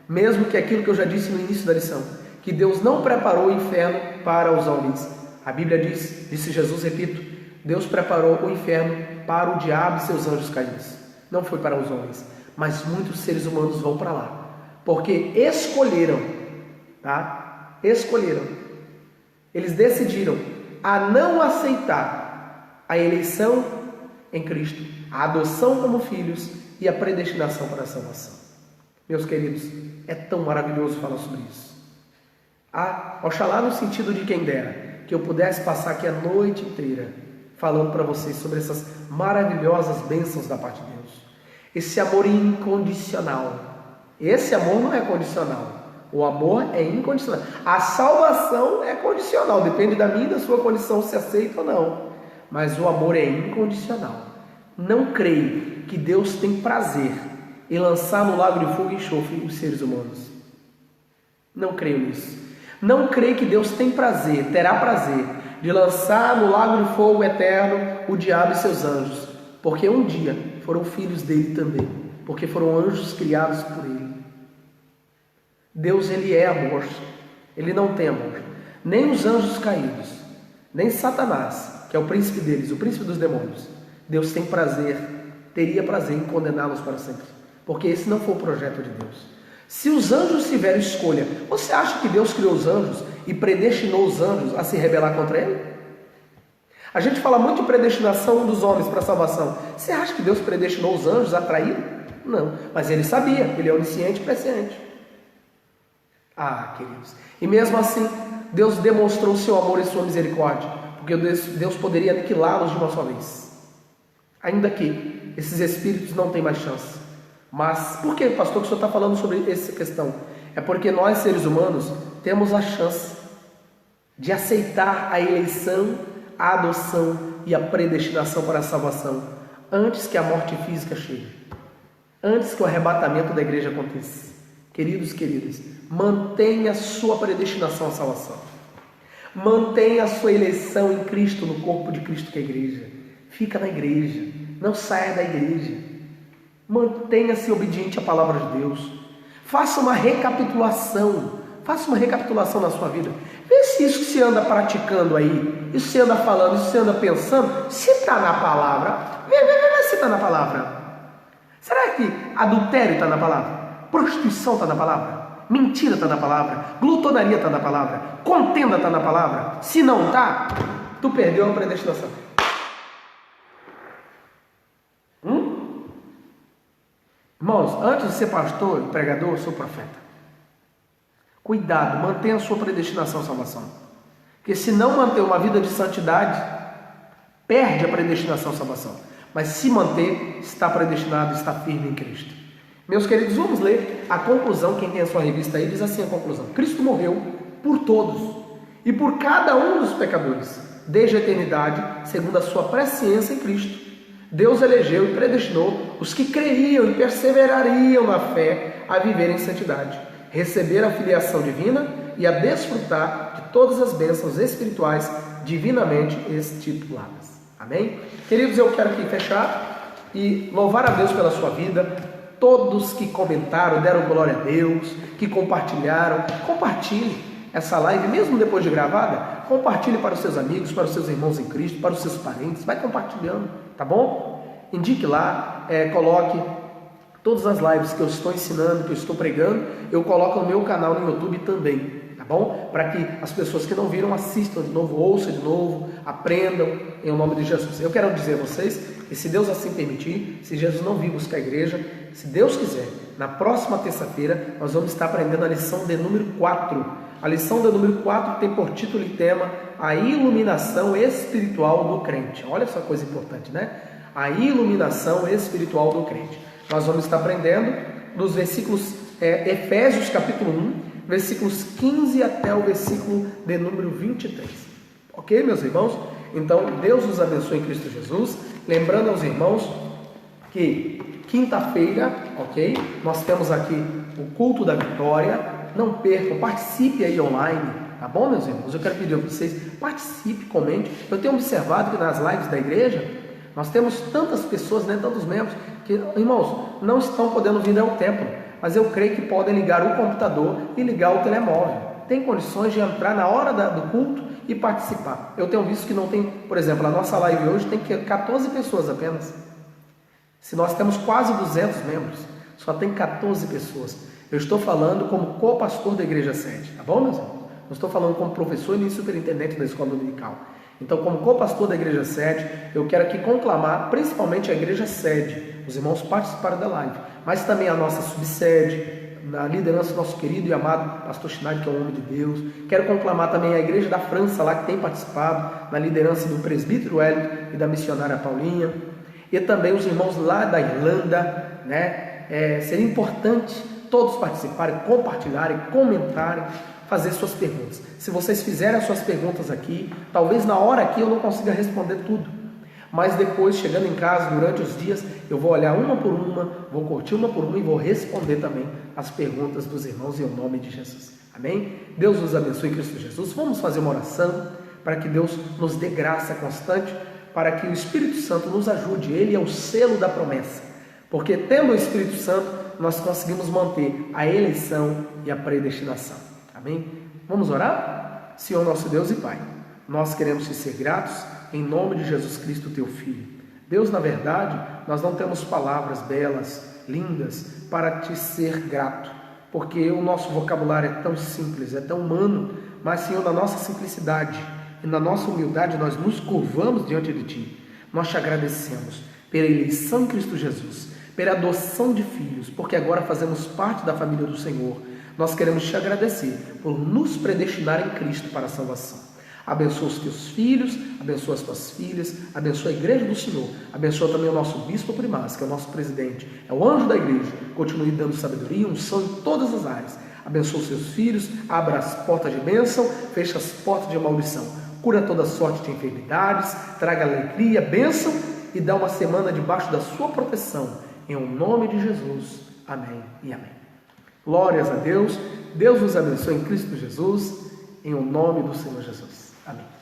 Mesmo que aquilo que eu já disse no início da lição, que Deus não preparou o inferno para os homens. A Bíblia diz, disse Jesus, repito, Deus preparou o inferno para o diabo e seus anjos caídos. Não foi para os homens, mas muitos seres humanos vão para lá. Porque escolheram, Escolheram. Eles decidiram a não aceitar a eleição em Cristo, a adoção como filhos e a predestinação para a salvação. Meus queridos, é tão maravilhoso falar sobre isso. Oxalá no sentido de quem dera, que eu pudesse passar aqui a noite inteira falando para vocês sobre essas maravilhosas bênçãos da parte de Deus. Esse amor incondicional. Esse amor não é condicional. O amor é incondicional. A salvação é condicional. Depende da minha e da sua condição se aceita ou não. Mas o amor é incondicional. Não creio que Deus tem prazer em lançar no lago de fogo e enxofre os seres humanos. Não creio nisso. Não creio que Deus terá prazer de lançar no lago de fogo eterno o diabo e seus anjos. Porque um dia foram filhos dele também. Porque foram anjos criados por ele. Deus, Ele é amor. Ele não tem amor. Nem os anjos caídos, nem Satanás, que é o príncipe deles, o príncipe dos demônios. Deus teria prazer em condená-los para sempre. Porque esse não foi o projeto de Deus. Se os anjos tiveram escolha, você acha que Deus criou os anjos e predestinou os anjos a se rebelar contra Ele? A gente fala muito de predestinação dos homens para a salvação. Você acha que Deus predestinou os anjos a traí-lo? Não, mas Ele sabia, Ele é onisciente e presciente. Ah, queridos, e mesmo assim, Deus demonstrou o seu amor e sua misericórdia, porque Deus poderia aniquilá-los de uma só vez. Ainda que esses espíritos não têm mais chance. Mas por que, pastor, que o senhor está falando sobre essa questão? É porque nós, seres humanos, temos a chance de aceitar a eleição, a adoção e a predestinação para a salvação antes que a morte física chegue, antes que o arrebatamento da igreja aconteça. Queridos, queridas, mantenha a sua predestinação à salvação. Mantenha a sua eleição em Cristo, no corpo de Cristo que é a igreja. Fica na igreja, não saia da igreja. Mantenha-se obediente à palavra de Deus. Faça uma recapitulação. Faça uma recapitulação na sua vida. Vê se isso que você anda praticando aí, isso que você anda falando, isso que você anda pensando, se está na palavra. Vê se está na palavra. Será que adultério está na palavra? Prostituição está na palavra? Mentira está na palavra? Glutonaria está na palavra? Contenda está na palavra? Se não está, tu perdeu a predestinação. Irmãos, antes de ser pastor e pregador, eu sou profeta. Cuidado, mantenha a sua predestinação à salvação. Porque se não manter uma vida de santidade, perde a predestinação à salvação. Mas se manter, está predestinado, está firme em Cristo. Meus queridos, vamos ler a conclusão. Quem tem a sua revista aí diz assim a conclusão: Cristo morreu por todos e por cada um dos pecadores, desde a eternidade, segundo a sua presciência em Cristo. Deus elegeu e predestinou os que creriam e perseverariam na fé a viver em santidade, receber a filiação divina e a desfrutar de todas as bênçãos espirituais divinamente estipuladas. Amém? Queridos, eu quero aqui fechar e louvar a Deus pela sua vida. Todos que comentaram, deram glória a Deus, que compartilharam, compartilhe essa live, mesmo depois de gravada, compartilhe para os seus amigos, para os seus irmãos em Cristo, para os seus parentes, vai compartilhando, tá bom? Indique lá, coloque todas as lives que eu estou ensinando, que eu estou pregando, eu coloco no meu canal no YouTube também, tá bom? Para que as pessoas que não viram assistam de novo, ouçam de novo, aprendam em nome de Jesus. Eu quero dizer a vocês que se Deus assim permitir, se Jesus não vir buscar a igreja, se Deus quiser, na próxima terça-feira nós vamos estar aprendendo a lição de número 4. A lição de número 4 tem por título e tema a iluminação espiritual do crente. Olha essa coisa importante, né? A iluminação espiritual do crente. Nós vamos estar aprendendo dos versículos Efésios capítulo 1, versículos 15 até o versículo de número 23. Ok, meus irmãos? Então, Deus nos abençoe em Cristo Jesus. Lembrando aos irmãos que quinta-feira, ok? Nós temos aqui o culto da vitória. Não percam, participe aí online, tá bom, meus irmãos? Eu quero pedir a vocês, participe, comente. Eu tenho observado que nas lives da igreja, nós temos tantas pessoas, né, tantos membros, que, irmãos, não estão podendo vir ao templo, mas eu creio que podem ligar o computador e ligar o telemóvel. Tem condições de entrar na hora do culto e participar. Eu tenho visto que não tem, por exemplo, a nossa live hoje tem 14 pessoas apenas. Se nós temos quase 200 membros, só tem 14 pessoas. Eu estou falando como co-pastor da igreja sede, tá bom, meus irmãos? Não estou falando como professor e nem superintendente da escola dominical. Então, como co-pastor da igreja sede, eu quero aqui conclamar principalmente a igreja sede. Os irmãos participaram da live, mas também a nossa subsede, na liderança do nosso querido e amado pastor Schneider, que é um homem de Deus. Quero conclamar também a igreja da França, lá que tem participado, na liderança do presbítero Wellington e da missionária Paulinha. E também os irmãos lá da Irlanda, né? Seria importante todos participarem, compartilharem, comentarem, fazer suas perguntas. Se vocês fizerem as suas perguntas aqui, talvez na hora aqui eu não consiga responder tudo, mas depois, chegando em casa, durante os dias, eu vou olhar uma por uma, vou curtir uma por uma e vou responder também as perguntas dos irmãos em nome de Jesus. Amém? Deus nos abençoe em Cristo Jesus. Vamos fazer uma oração para que Deus nos dê graça constante, para que o Espírito Santo nos ajude. Ele é o selo da promessa, porque tendo o Espírito Santo, nós conseguimos manter a eleição e a predestinação. Amém? Vamos orar? Senhor nosso Deus e Pai, nós queremos te ser gratos em nome de Jesus Cristo, teu Filho. Deus, na verdade, nós não temos palavras belas, lindas, para te ser grato, porque o nosso vocabulário é tão simples, é tão humano, mas, Senhor, na nossa simplicidade e na nossa humildade, nós nos curvamos diante de Ti. Nós te agradecemos pela eleição em Cristo Jesus, pela adoção de filhos, porque agora fazemos parte da família do Senhor. Nós queremos te agradecer por nos predestinar em Cristo para a salvação. Abençoa os teus filhos, abençoa as tuas filhas, abençoa a igreja do Senhor, abençoa também o nosso bispo primaz, que é o nosso presidente, é o anjo da igreja. Continue dando sabedoria, unção em todas as áreas. Abençoa os seus filhos, abra as portas de bênção, fecha as portas de maldição. Cura toda sorte de enfermidades, traga alegria, bênção e dá uma semana debaixo da sua proteção. Em o nome de Jesus. Amém e amém. Glórias a Deus. Deus nos abençoe em Cristo Jesus. Em o nome do Senhor Jesus. Amém.